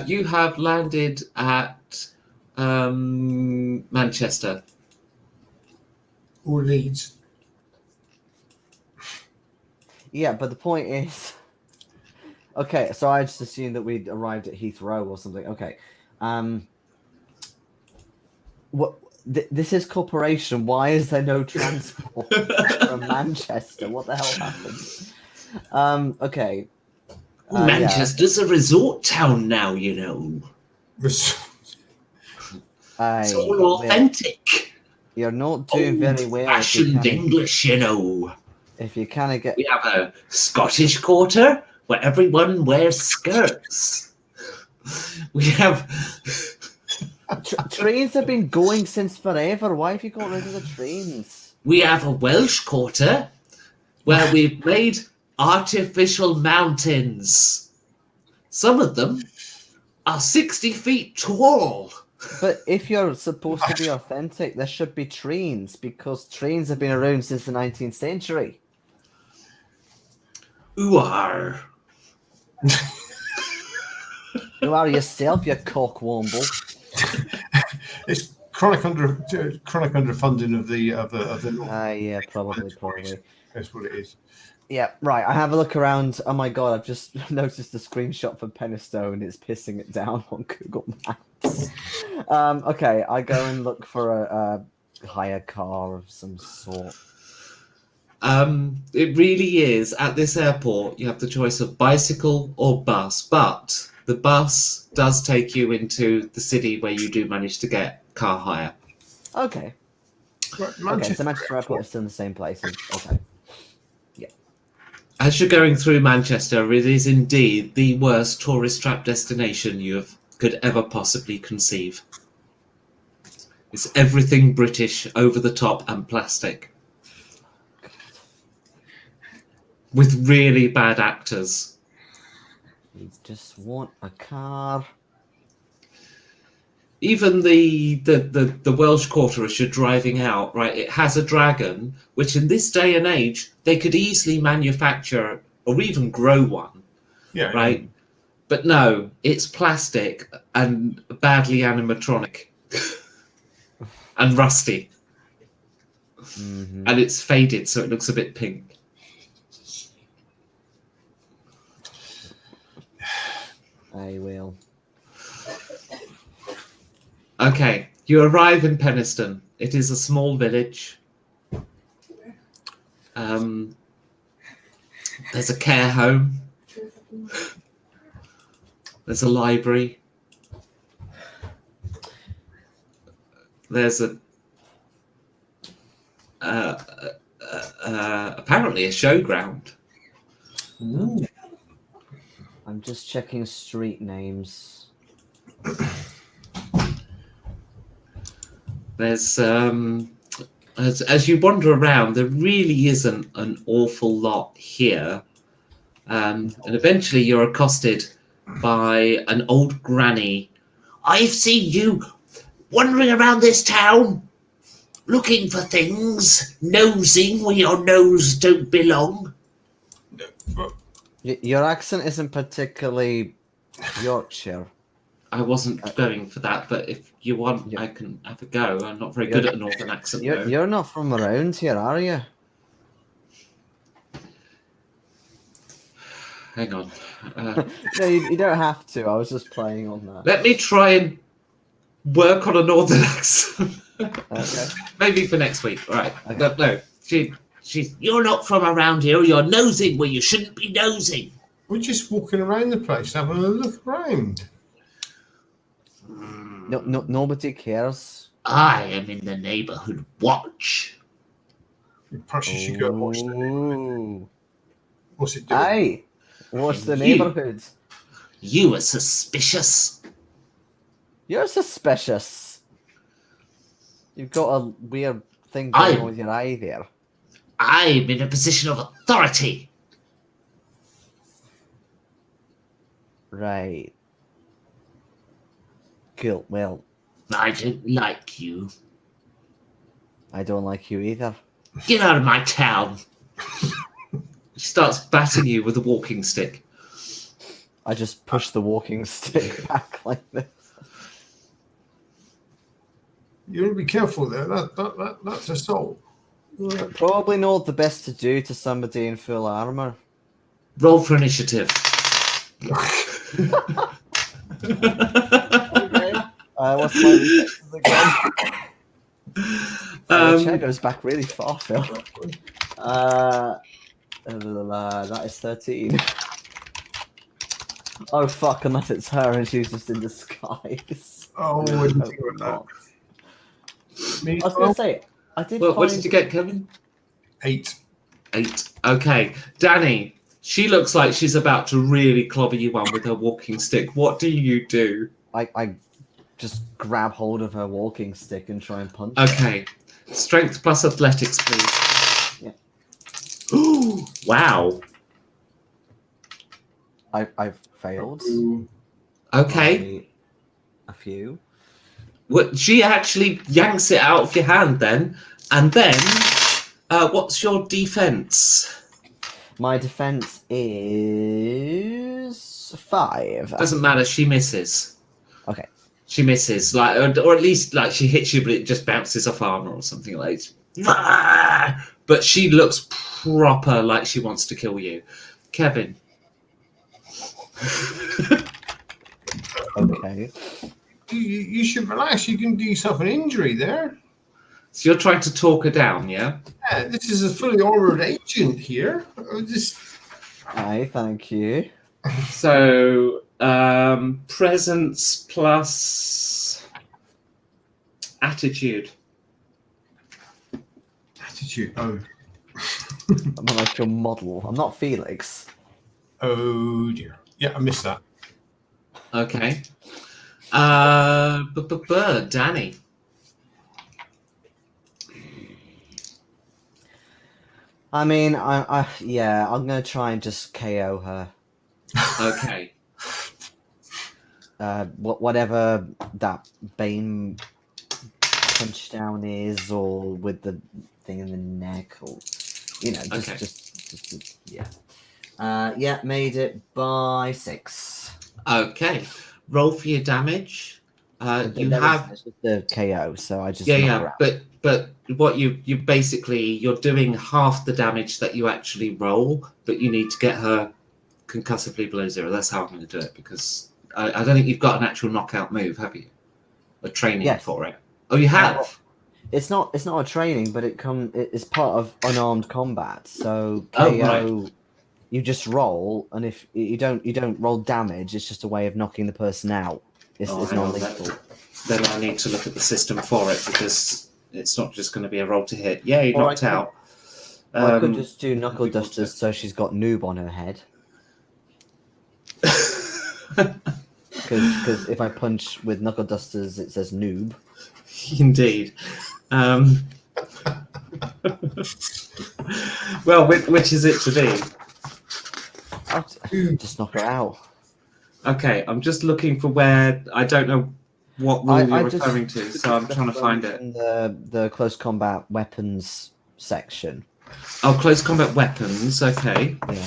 You have landed at Manchester. Or Leeds. Yeah, but the point is... Okay, so I just assumed that we'd arrived at Heathrow or something. Okay. What? This is corporation. Why is there no transport from Manchester? What the hell happened? Okay. Manchester's a resort town now, you know. It's all authentic. You're not doing very well. Fashioned English, you know. If you kind of get... We have a Scottish quarter where everyone wears skirts. We have... Trains have been going since forever. Why have you got rid of the trains? We have a Welsh quarter where we've made artificial mountains. Some of them are 60 feet tall. But if you're supposed to be authentic, there should be trains, because trains have been around since the 19th century. Ooh-ar. You are yourself, you cockwomble. It's chronic underfunding of the North. Yeah, probably. That's what it is. Yeah, right. I have a look around. Oh my god, I've just noticed a screenshot for Penistone. It's pissing it down on Google Maps. Okay, I go and look for a hire car of some sort. It really is. At this airport, you have the choice of bicycle or bus, but the bus does take you into the city where you do manage to get car hire. Okay. Okay, so Manchester Airport is still in the same place. Okay. Yeah. As you're going through Manchester, it is indeed the worst tourist trap destination you could ever possibly conceive. It's everything British, over the top, and plastic. With really bad actors. We just want a car. even the Welsh quarter as you're driving out, right? It has a dragon, which in this day and age they could easily manufacture or even grow one, Yeah. right? But no, it's plastic and badly animatronic and rusty, Mhm. and it's faded, so it looks a bit pink. I will. Okay, you arrive in Penistone. It is a small village. There's a care home. There's a library. There's apparently a showground. Ooh. I'm just checking street names. There's as you wander around, there really isn't an awful lot here. And eventually you're accosted by an old granny. I've seen you wandering around this town, looking for things, nosing where your nose don't belong. Your accent isn't particularly Yorkshire. I wasn't going for that, but if you want, I can have a go. I'm not very good at a northern accent, though. You're not from around here, are you? Hang on. No, you don't have to. I was just playing on that. Let me try and work on a northern accent. Okay. Maybe for next week. All right. Okay. No, she's. You're not from around here. You're nosing where you shouldn't be nosing. We're just walking around the place, having a look around. No, nobody cares. I am in the neighborhood watch. Perhaps you should go and watch the Ooh. What's it doing? Aye. Watch the You- neighborhood. You are suspicious. You're suspicious. You've got a weird thing going on with your eye there. I'm in a position of authority. Right. Cool. Well, I don't like you. I don't like you either. Get out of my town. She starts batting you with a walking stick. I just push the walking stick back like this. You want to be careful there. That's assault. Probably not the best to do to somebody in full armor. Roll for initiative. Okay. What's my reflexes again? The chair goes back really far, Phil. That is 13. Oh fuck, unless it's her and she's just in disguise. Oh, I didn't think about I was gonna say, I did Well, what find... did you get, Kevin? that. 8. 8. Okay. Danny, she looks like she's about to really clobber you one with her walking stick. What do you do? I just grab hold of her walking stick and try and punch her. Okay. Strength plus athletics, please. Yeah. Ooh, wow. I've failed. Okay. A few. What, she actually yanks it out of your hand then. And then, what's your defense? My defense is 5. Doesn't matter. She misses. Okay. She misses, like, or at least like she hits you, but it just bounces off armor or something like. But she looks proper like she wants to kill you, Kevin. Okay. You should relax. You can do yourself an injury there. So you're trying to talk her down, yeah? Yeah, this is a fully armored agent here. Aye, thank you. So presence plus attitude. Attitude. Oh. I'm like your model. I'm not Felix. Oh dear. Yeah, I missed that. Okay. Danny. I mean, yeah, I'm gonna try and just KO her. Okay. whatever that Bane punch down is, or with the thing in the neck, or just yeah. Yeah, made it by 6. Okay, roll for your damage. You have it's just the KO, so I just yeah, but what you basically you're doing half the damage that you actually roll, but you need to get her concussively below 0. That's how I'm going to do it, because I don't think you've got an actual knockout move, have you? A training for it. Oh, you have. It's not a training, but it's part of unarmed combat. So KO. Oh, right. You just roll, and if you don't roll damage, it's just a way of knocking the person out. It's non-lethal. Then I need to look at the system for it, because it's not just going to be a roll to hit. Yeah, you knocked out. I could just do knuckle dusters, so she's got noob on her head. Because if I punch with knuckle dusters, it says noob. Indeed. Well, which is it to be? I'll just knock her out. Okay, I'm just looking for where I don't know what rule you're referring to, so I'm trying to find it. In the close combat weapons section. Oh, close combat weapons. Okay. Yeah.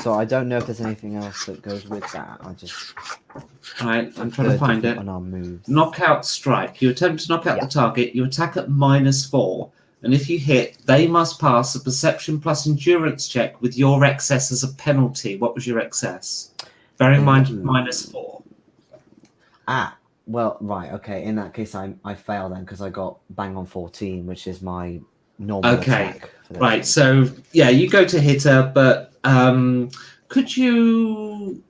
So I don't know if there's anything else that goes with that. All right, I'm trying to find it. On our moves. Knockout strike. You attempt to knock out the target. You attack at -4. And if you hit, they must pass a perception plus endurance check with your excess as a penalty. What was your excess? Bear in mind, -4. Well, right, okay. In that case, I fail then, because I got bang on 14, which is my normal attack. Right, so, yeah, you go to hit her, but could you...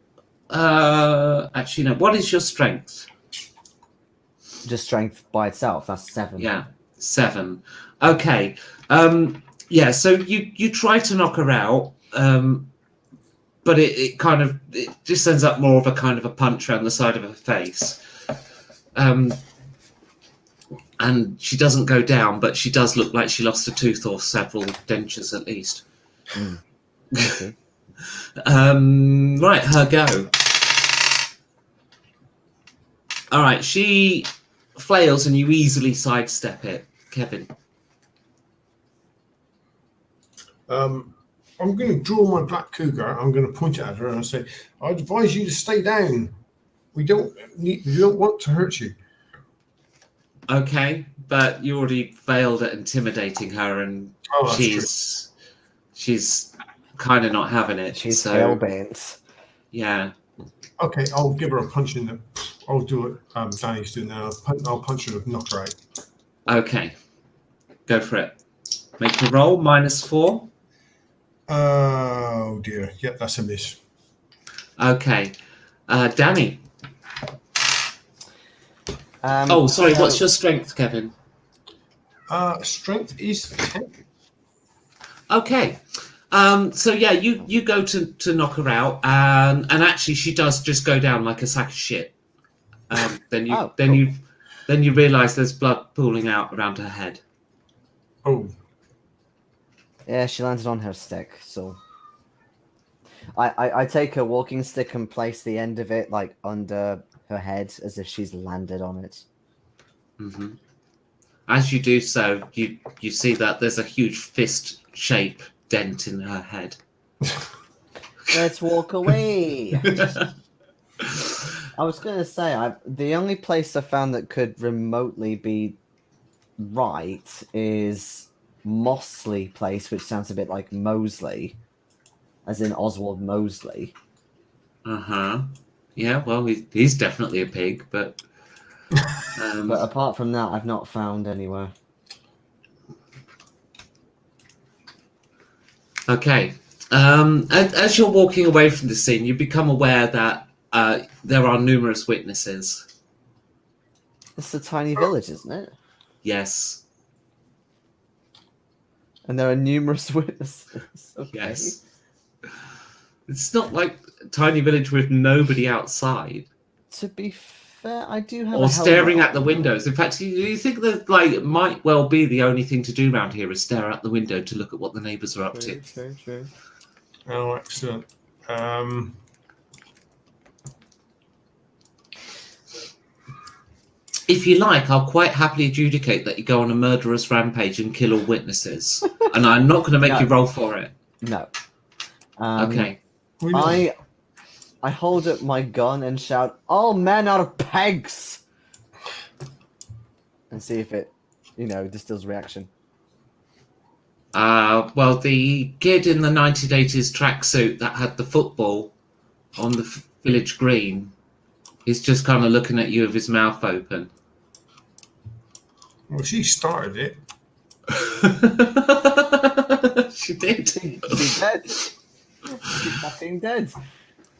actually, no. What is your strength? Just strength by itself. That's 7. Yeah, 7. Okay. Yeah, so you try to knock her out, but it just ends up more of a kind of a punch around the side of her face. And she doesn't go down, but she does look like she lost a tooth or several dentures at least. Okay. Right, her go. All right, she flails and you easily sidestep it. Kevin. I'm going to draw my black cougar. I'm going to point it at her and I say, "I advise you to stay down. We don't want to hurt you." Okay, but you already failed at intimidating her, and she's kind of not having it. She's hellbent. Yeah. Okay, I'll give her a punch in the. I'll do it. Danny's doing now. I'll punch her to knock her out. Okay, go for it. Make a roll, -4. Oh dear. Yep, that's a miss. Okay, Danny. Sorry. What's your strength, Kevin? Strength is 10. Okay. So yeah, you go to knock her out, and actually she does just go down like a sack of shit. Then you realise there's blood pooling out around her head. Oh. Yeah, she landed on her stick, so I take her walking stick and place the end of it like under her head as if she's landed on it. Mm-hmm. As you do so, you see that there's a huge fist shape dent in her head. Let's walk away. I was going to say, the only place I found that could remotely be right is Mosley Place, which sounds a bit like Mosley, as in Oswald Mosley. Yeah, well, he's definitely a pig, but... but apart from that, I've not found anywhere. Okay. As you're walking away from the scene, you become aware that there are numerous witnesses. It's a tiny village, isn't it? Yes. And there are numerous witnesses. Okay. Yes. It's not like a tiny village with nobody outside. To be fair, I do have or staring at the windows. In fact, you think that it might well be the only thing to do around here is stare out the window to look at what the neighbours are up to. True. Oh, excellent. If you like, I'll quite happily adjudicate that you go on a murderous rampage and kill all witnesses. And I'm not going to make No. you roll for it. No. Okay. I hold up my gun and shout, "All men are pegs!" And see if it, distills reaction. Well, the kid in the 1980s tracksuit that had the football on the village green is just kind of looking at you with his mouth open. Well, she started it. She did. She's dead. She's fucking dead.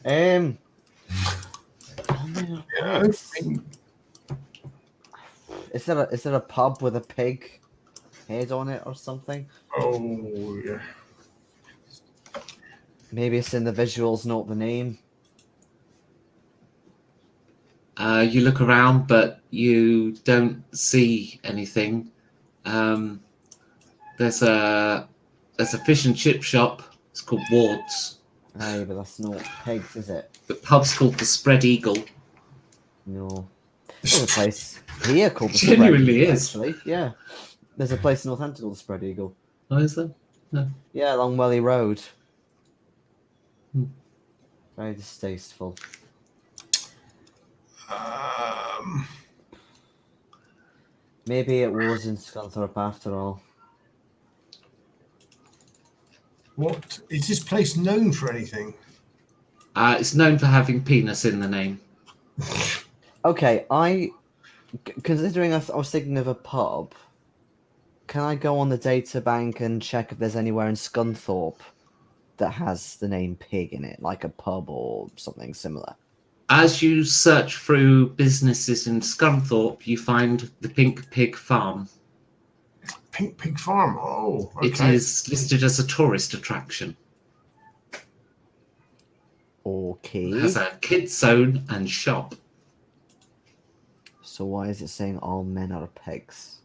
Oh man, Yeah, is there a pub with a pig head on it or something? oh yeah. Maybe it's in the visuals, not the name. You look around, but you don't see anything. There's a fish and chip shop. It's called Ward's. Aye, but that's not pigs, is it? The pub's called the Spread Eagle. No. There's a place here called the Genuinely Spread Eagle, is. actually. Yeah. There's a place in Northampton called the Spread Eagle. Oh, is there? No. Yeah, along Welly Road. Hmm. Very distasteful. Maybe it was in Scunthorpe after all. What is this place known for? Anything? It's known for having penis in the name. Okay, considering I was thinking of a pub, can I go on the data bank and check if there's anywhere in Scunthorpe that has the name pig in it, like a pub or something similar? As you search through businesses in Scunthorpe, you find the Pink Pig Farm. Pink Pig Farm. Oh, okay. It is listed as a tourist attraction. Okay. It has a kids zone and shop. So why is it saying all men are pigs?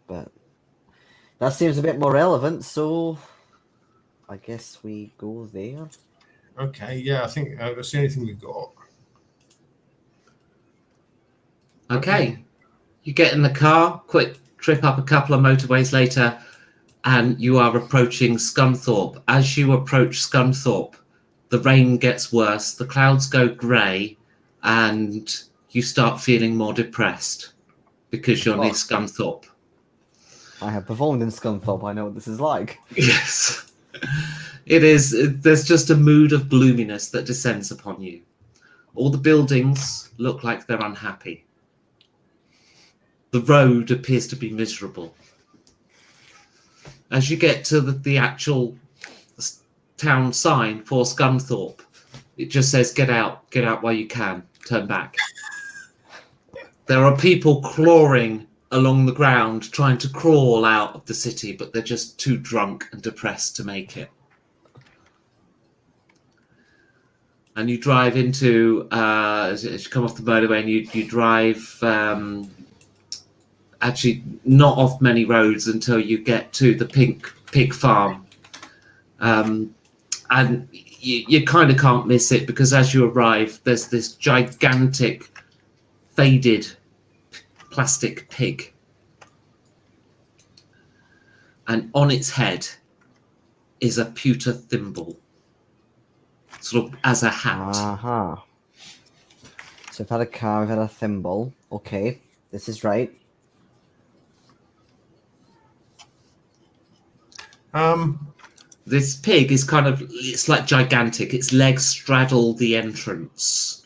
But that seems a bit more relevant, so I guess we go there. Okay, yeah, I think that's the only thing we've got. Okay. You get in the car, quick trip up a couple of motorways later, and you are approaching Scunthorpe. As you approach Scunthorpe, the rain gets worse, the clouds go grey, and you start feeling more depressed because you're near Scunthorpe. I have performed in Scunthorpe. I know what this is like. Yes. It is. There's just a mood of gloominess that descends upon you. All the buildings look like they're unhappy. The road appears to be miserable. As you get to the actual town sign for Scunthorpe, it just says, get out while you can, turn back. There are people clawing along the ground, trying to crawl out of the city, but they're just too drunk and depressed to make it. And you drive into, as you come off the motorway, and you drive, actually not off many roads until you get to the Pink Pig Farm. And you kind of can't miss it, because as you arrive, there's this gigantic, faded plastic pig. And on its head is a pewter thimble, sort of as a hat. Uh-huh. So we've had a car, we've had a thimble. Okay, this is right. This pig is it's like gigantic. Its legs straddle the entrance.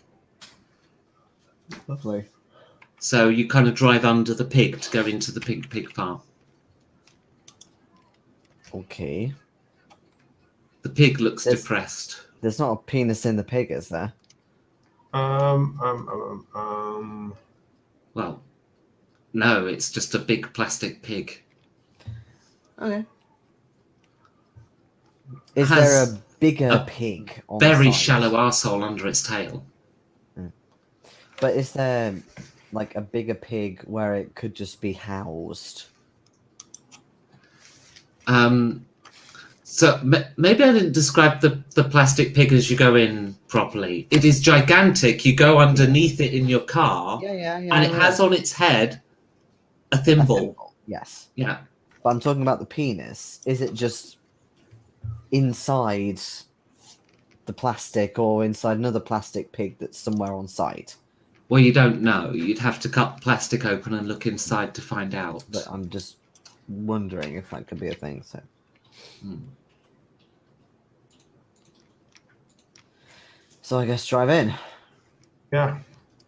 Lovely. So you kind of drive under the pig to go into the Pink Pig Farm. Okay. The pig looks depressed. There's not a penis in the pig, is there? Well, no, it's just a big plastic pig. Okay. Is there a bigger pig on very the side? shallow arsehole under its tail? But is there like a bigger pig where it could just be housed? So maybe I didn't describe the plastic pig as you go in properly. It is gigantic. You go underneath it in your car, and it has on its head a thimble. Yes. Yeah. But I'm talking about the penis. Is it just inside the plastic or inside another plastic pig that's somewhere on site? Well, you don't know. You'd have to cut plastic open and look inside to find out. But I'm just wondering if that could be a thing. So I guess drive in. Yeah.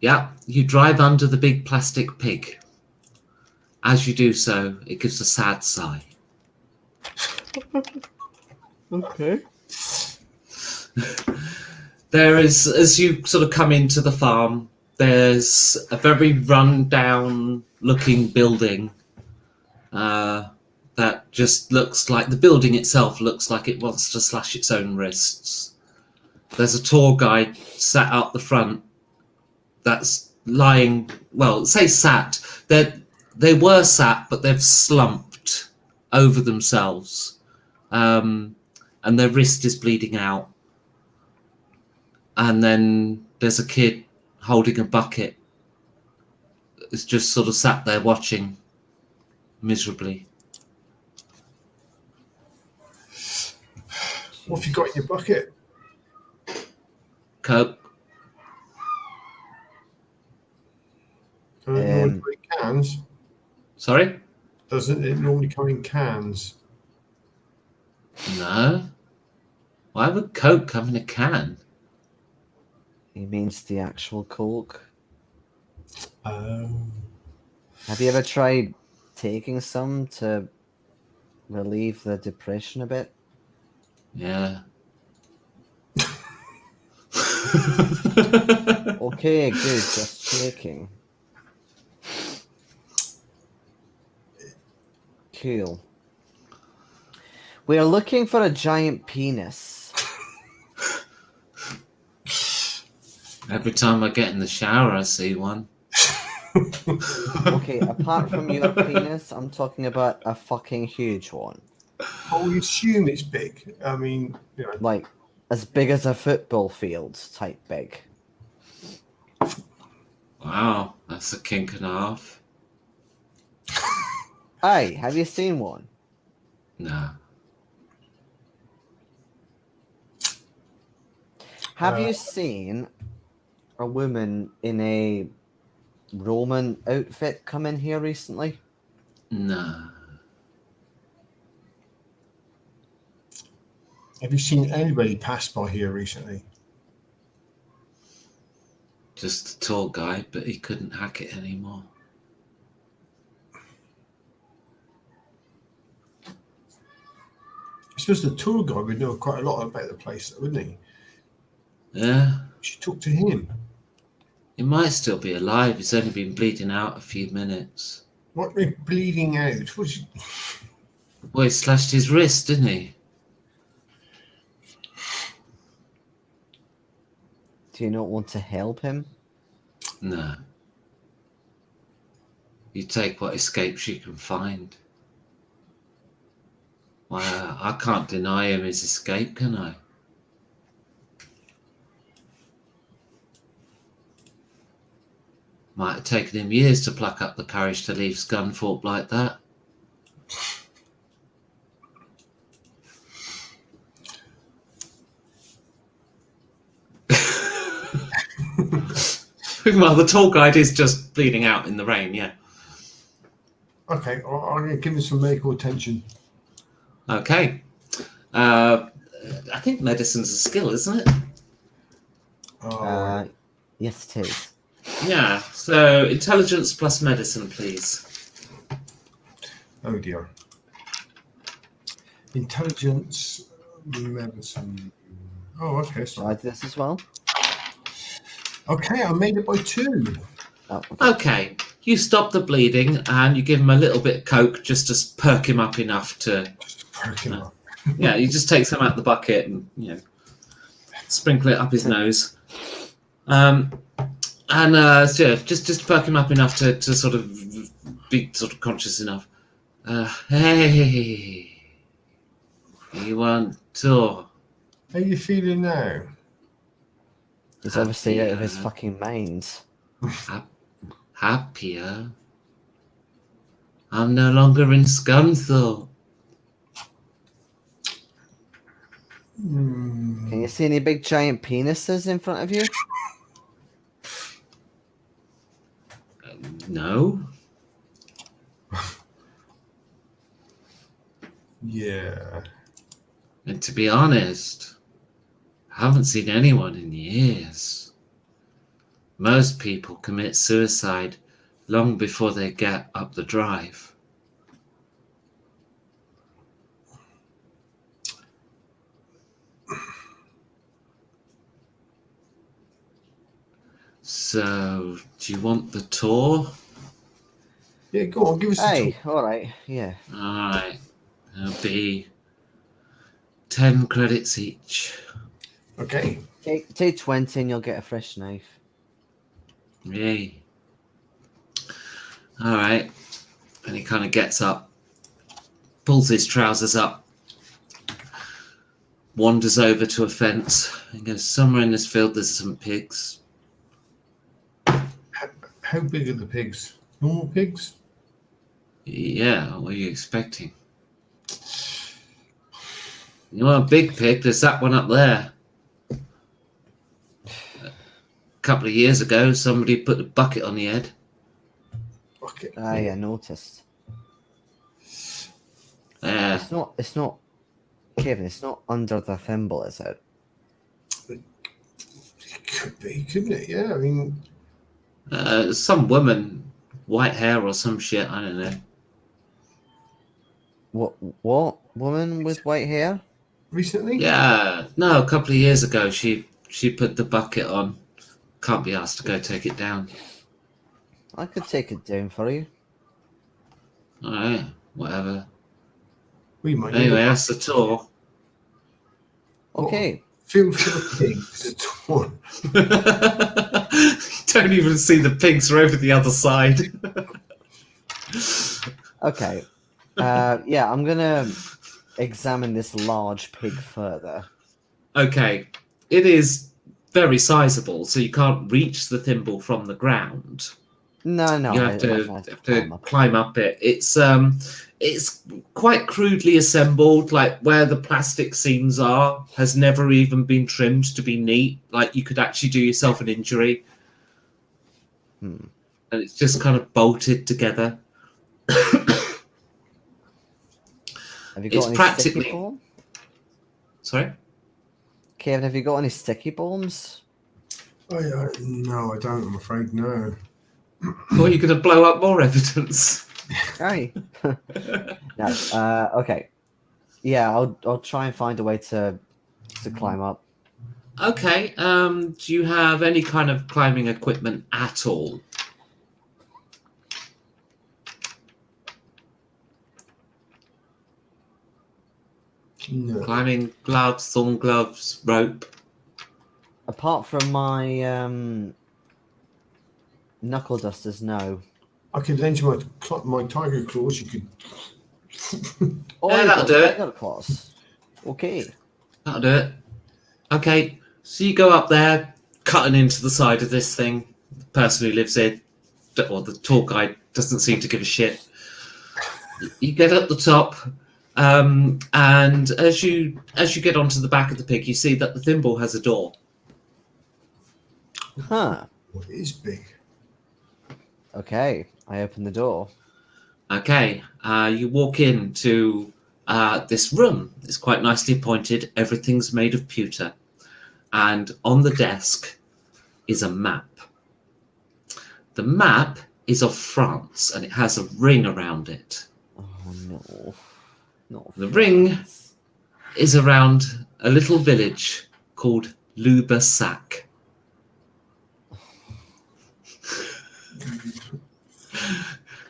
Yeah, you drive under the big plastic pig. As you do so, it gives a sad sigh. Okay. There is, as you sort of come into the farm, there's a very run-down looking building that just looks like, the building itself looks like it wants to slash its own wrists. There's a tour guide sat up the front that's lying, well, say sat. They were sat, but they've slumped over themselves. And their wrist is bleeding out. And then there's a kid holding a bucket. It's just sort of sat there watching miserably. What have you got in your bucket? Coke. Doesn't it normally come in cans? Sorry? Doesn't it normally come in cans? No. Why would Coke come in a can? He means the actual Coke. Oh. Have you ever tried taking some to relieve the depression a bit? Yeah. Okay, good. Just checking. Cool. We're looking for a giant penis. Every time I get in the shower, I see one. Okay, apart from your penis, I'm talking about a fucking huge one. Oh, you assume it's big. I mean, you know. Like, as big as a football field type big. Wow, that's a kink and a half. Hey, have you seen one? No. Have you seen a woman in a Roman outfit come in here recently? No. Have you seen anybody pass by here recently? Just a tall guy, but he couldn't hack it anymore. I suppose the tour guide would know quite a lot about the place, wouldn't he? Yeah. You should talk to him. He might still be alive. He's only been bleeding out a few minutes. What, bleeding out? What's... Well, he slashed his wrist, didn't he? Do you not want to help him? No. You take what escapes you can find. Well, I can't deny him his escape, can I? Might have taken him years to pluck up the courage to leave Scunthorpe like that. Well, the tour guide is just bleeding out in the rain, yeah. Okay, I'm going to give him some medical attention. Okay. I think medicine's a skill, isn't it? Oh, Yes, it is. Yeah, so intelligence plus medicine, please. oh dear. Intelligence, medicine. Oh, okay. Shall I do this as well? Okay, I made it by 2. Oh, okay. Okay, you stop the bleeding and you give him a little bit of Coke just to perk him up enough to... Just perk him up. Yeah, you just take some out the bucket and, you know, sprinkle it up his nose. So yeah, just perk him up enough to sort of be sort of conscious enough. Hey. You want tour? How you feeling now? He's obviously out of his Happier. fucking mind. Happier? I'm no longer in Scunthorpe. Can you see any big giant penises in front of you? No. Yeah. And to be honest, I haven't seen anyone in years. Most people commit suicide long before they get up the drive. So, do you want the tour? Yeah, go on, give us a Hey, talk. all right, yeah. Alright. It'll be 10 credits each. Okay. Take 20 and you'll get a fresh knife. Yay. Alright. And he kind of gets up, pulls his trousers up, wanders over to a fence, and goes, somewhere in this field there's some pigs. How big are the pigs? Normal pigs? Yeah, what are you expecting? You want a big pig? There's that one up there. A couple of years ago, somebody put a bucket on the head. Okay. I noticed. Yeah. It's not, Kevin, it's not under the thimble, is it? It could be, couldn't it? Yeah, I mean, Some woman, white hair or some shit, I don't know. What? Woman with white hair? recently? Yeah, no, a couple of years ago, she put the bucket on. Can't be asked to go take it down. I could take it down for you. All right, whatever. We might. Anyway, that's the tour. Okay. Field full of pigs. A tour. Don't even see the pigs are over the other side. Okay. Yeah, I'm gonna examine this large pig further. Okay, it is very sizable, so you can't reach the thimble from the ground. No, You have to climb up it. It's quite crudely assembled, like where the plastic seams are has never even been trimmed to be neat. Like you could actually do yourself an injury. And it's just kind of bolted together. Have you got It's any practically- sticky balm? Sorry? Kevin, have you got any sticky bombs? No, I don't. I'm afraid no. Or you're going to blow up more evidence. Aye. No. Okay. Yeah, I'll try and find a way to climb up. Okay. Do you have any kind of climbing equipment at all? No. Climbing gloves, thorn gloves, rope. Apart from my knuckle dusters, no. I could lend you my tiger claws. You could. Oh, Yeah, you that'll got do it. tiger claws. Okay. That'll do it. Okay, so you go up there, cutting into the side of this thing. The person who lives here, or the tour guide, doesn't seem to give a shit. You get up the top, and as you get onto the back of the pig, you see that the thimble has a door. Huh. Well, it is big. Okay. I open the door. Okay, you walk into this room. It's quite nicely appointed. Everything's made of pewter. And on the desk is a map. The map is of France, and it has a ring around it. Oh, no. Not The ring is around a little village called Lubersac.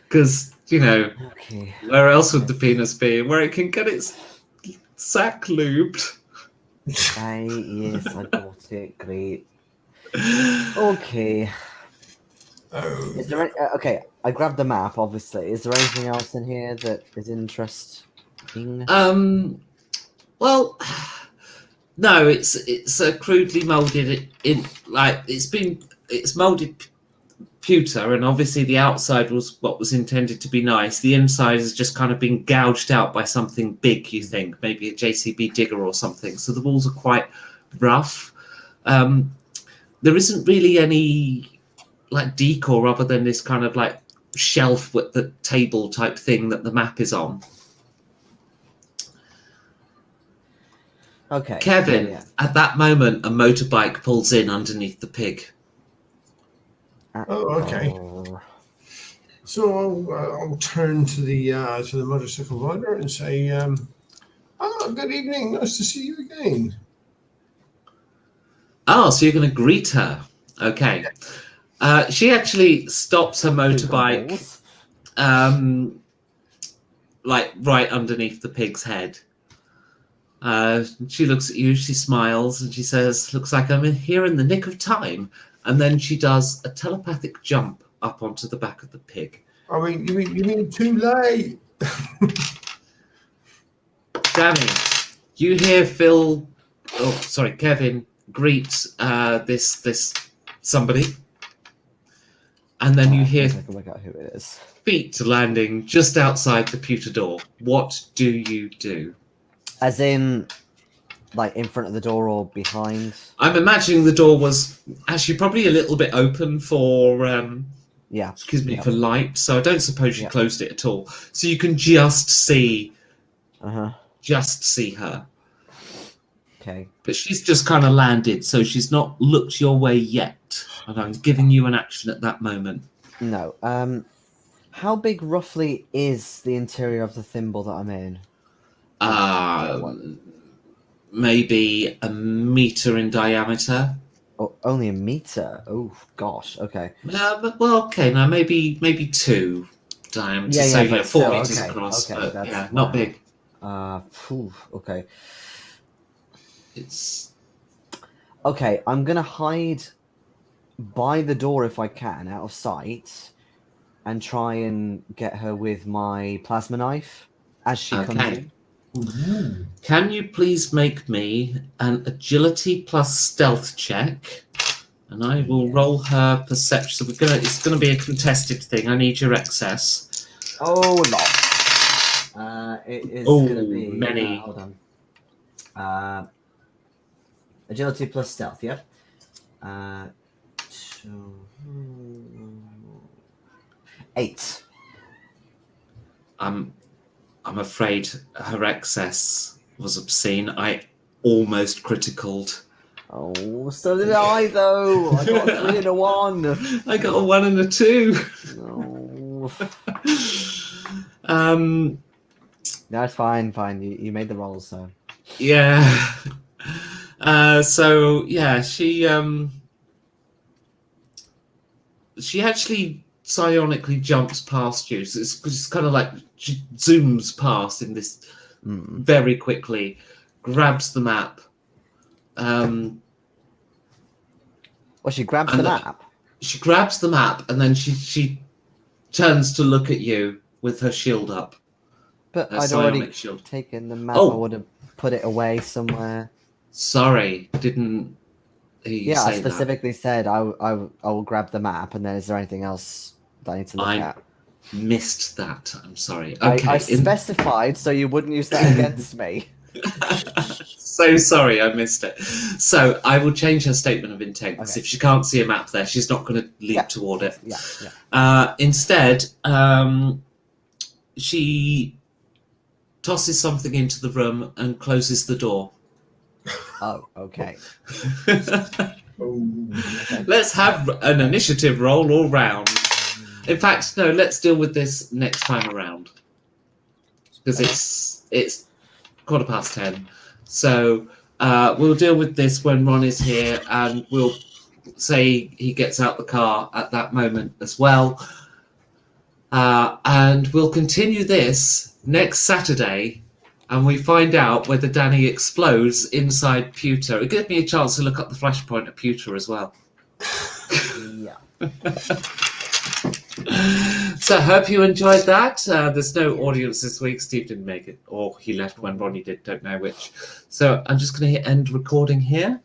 Because, you know, Okay. where else would the penis be? Where it can get its sack lubed. Aye, yes, I got it. Great. Okay. Oh, Is there any, okay, I grabbed the map, obviously. Is there anything else in here that is interesting? Well, no, it's crudely molded in like it's molded pewter, and obviously the outside was what was intended to be nice. The inside has just kind of been gouged out by something big. You think maybe a JCB digger or something. So the walls are quite rough. There isn't really any like decor other than this kind of like shelf with the table type thing that the map is on. Okay. Kevin, Yeah. at that moment, a motorbike pulls in underneath the pig. Oh, okay. So I'll turn to the motorcycle rider and say, good evening. Nice to see you again. Oh, so you're going to greet her. Okay. She actually stops her motorbike like right underneath the pig's head. She looks at you, she smiles, and she says, looks like I'm here in the nick of time. And then she does a telepathic jump up onto the back of the pig. I mean, you mean too late? Danny, you hear Kevin greets this somebody. And then you hear I can work out who it is. feet landing just outside the pewter door. What do you do? As in, like in front of the door or behind? I'm imagining the door was actually probably a little bit open for for light, so I don't suppose you closed it at all. So you can just see her. Okay. But she's just kind of landed, so she's not looked your way yet. And I'm giving you an action at that moment. No. How big roughly is the interior of the thimble that I'm in? Maybe a meter in diameter. Oh, only a meter. Oh gosh. Okay. Okay. Now maybe 2 diameter. Yeah, so but 4 still, meters okay, across. okay, But that's not big. Okay. It's Okay. I'm gonna hide by the door if I can, out of sight, and try and get her with my plasma knife as she comes in. Mm-hmm. Can you please make me an agility plus stealth check? And I will roll her perception. So it's gonna be a contested thing. I need your excess. Oh, lots. It is gonna be many. Hold on. Agility plus stealth. Yep. So, 8. I'm afraid her excess was obscene. I almost criticaled. Oh, so did I though. I got a 3 and a 1. I got a 1 and a 2. No. No, it's fine. You made the rolls, so. Yeah. She actually psionically jumps past you. So it's kind of like she zooms past in this very quickly, grabs the map. She grabs the map. She grabs the map and then she turns to look at you with her shield up. But I'd already taken the map. I would have put it away somewhere. Sorry, didn't hear you say I specifically said I will grab the map, and then is there anything else that I need to look at? Missed that. I'm sorry. Okay, I specified so you wouldn't use that against me. So sorry, I missed it. So I will change her statement of intent. Okay. If she can't see a map there, she's not going to leap toward it. Instead, she tosses something into the room and closes the door. Oh, okay. Let's have an initiative roll all round. In fact, no, let's deal with this next time around. Because it's 10:15. So we'll deal with this when Ron is here, and we'll say he gets out the car at that moment as well. And we'll continue this next Saturday, and we find out whether Danny explodes inside pewter. It gives me a chance to look up the flashpoint of pewter as well. Yeah. So I hope you enjoyed that. There's no audience this week. Steve didn't make it, or he left when Ronnie did. Don't know which. So I'm just going to hit end recording here.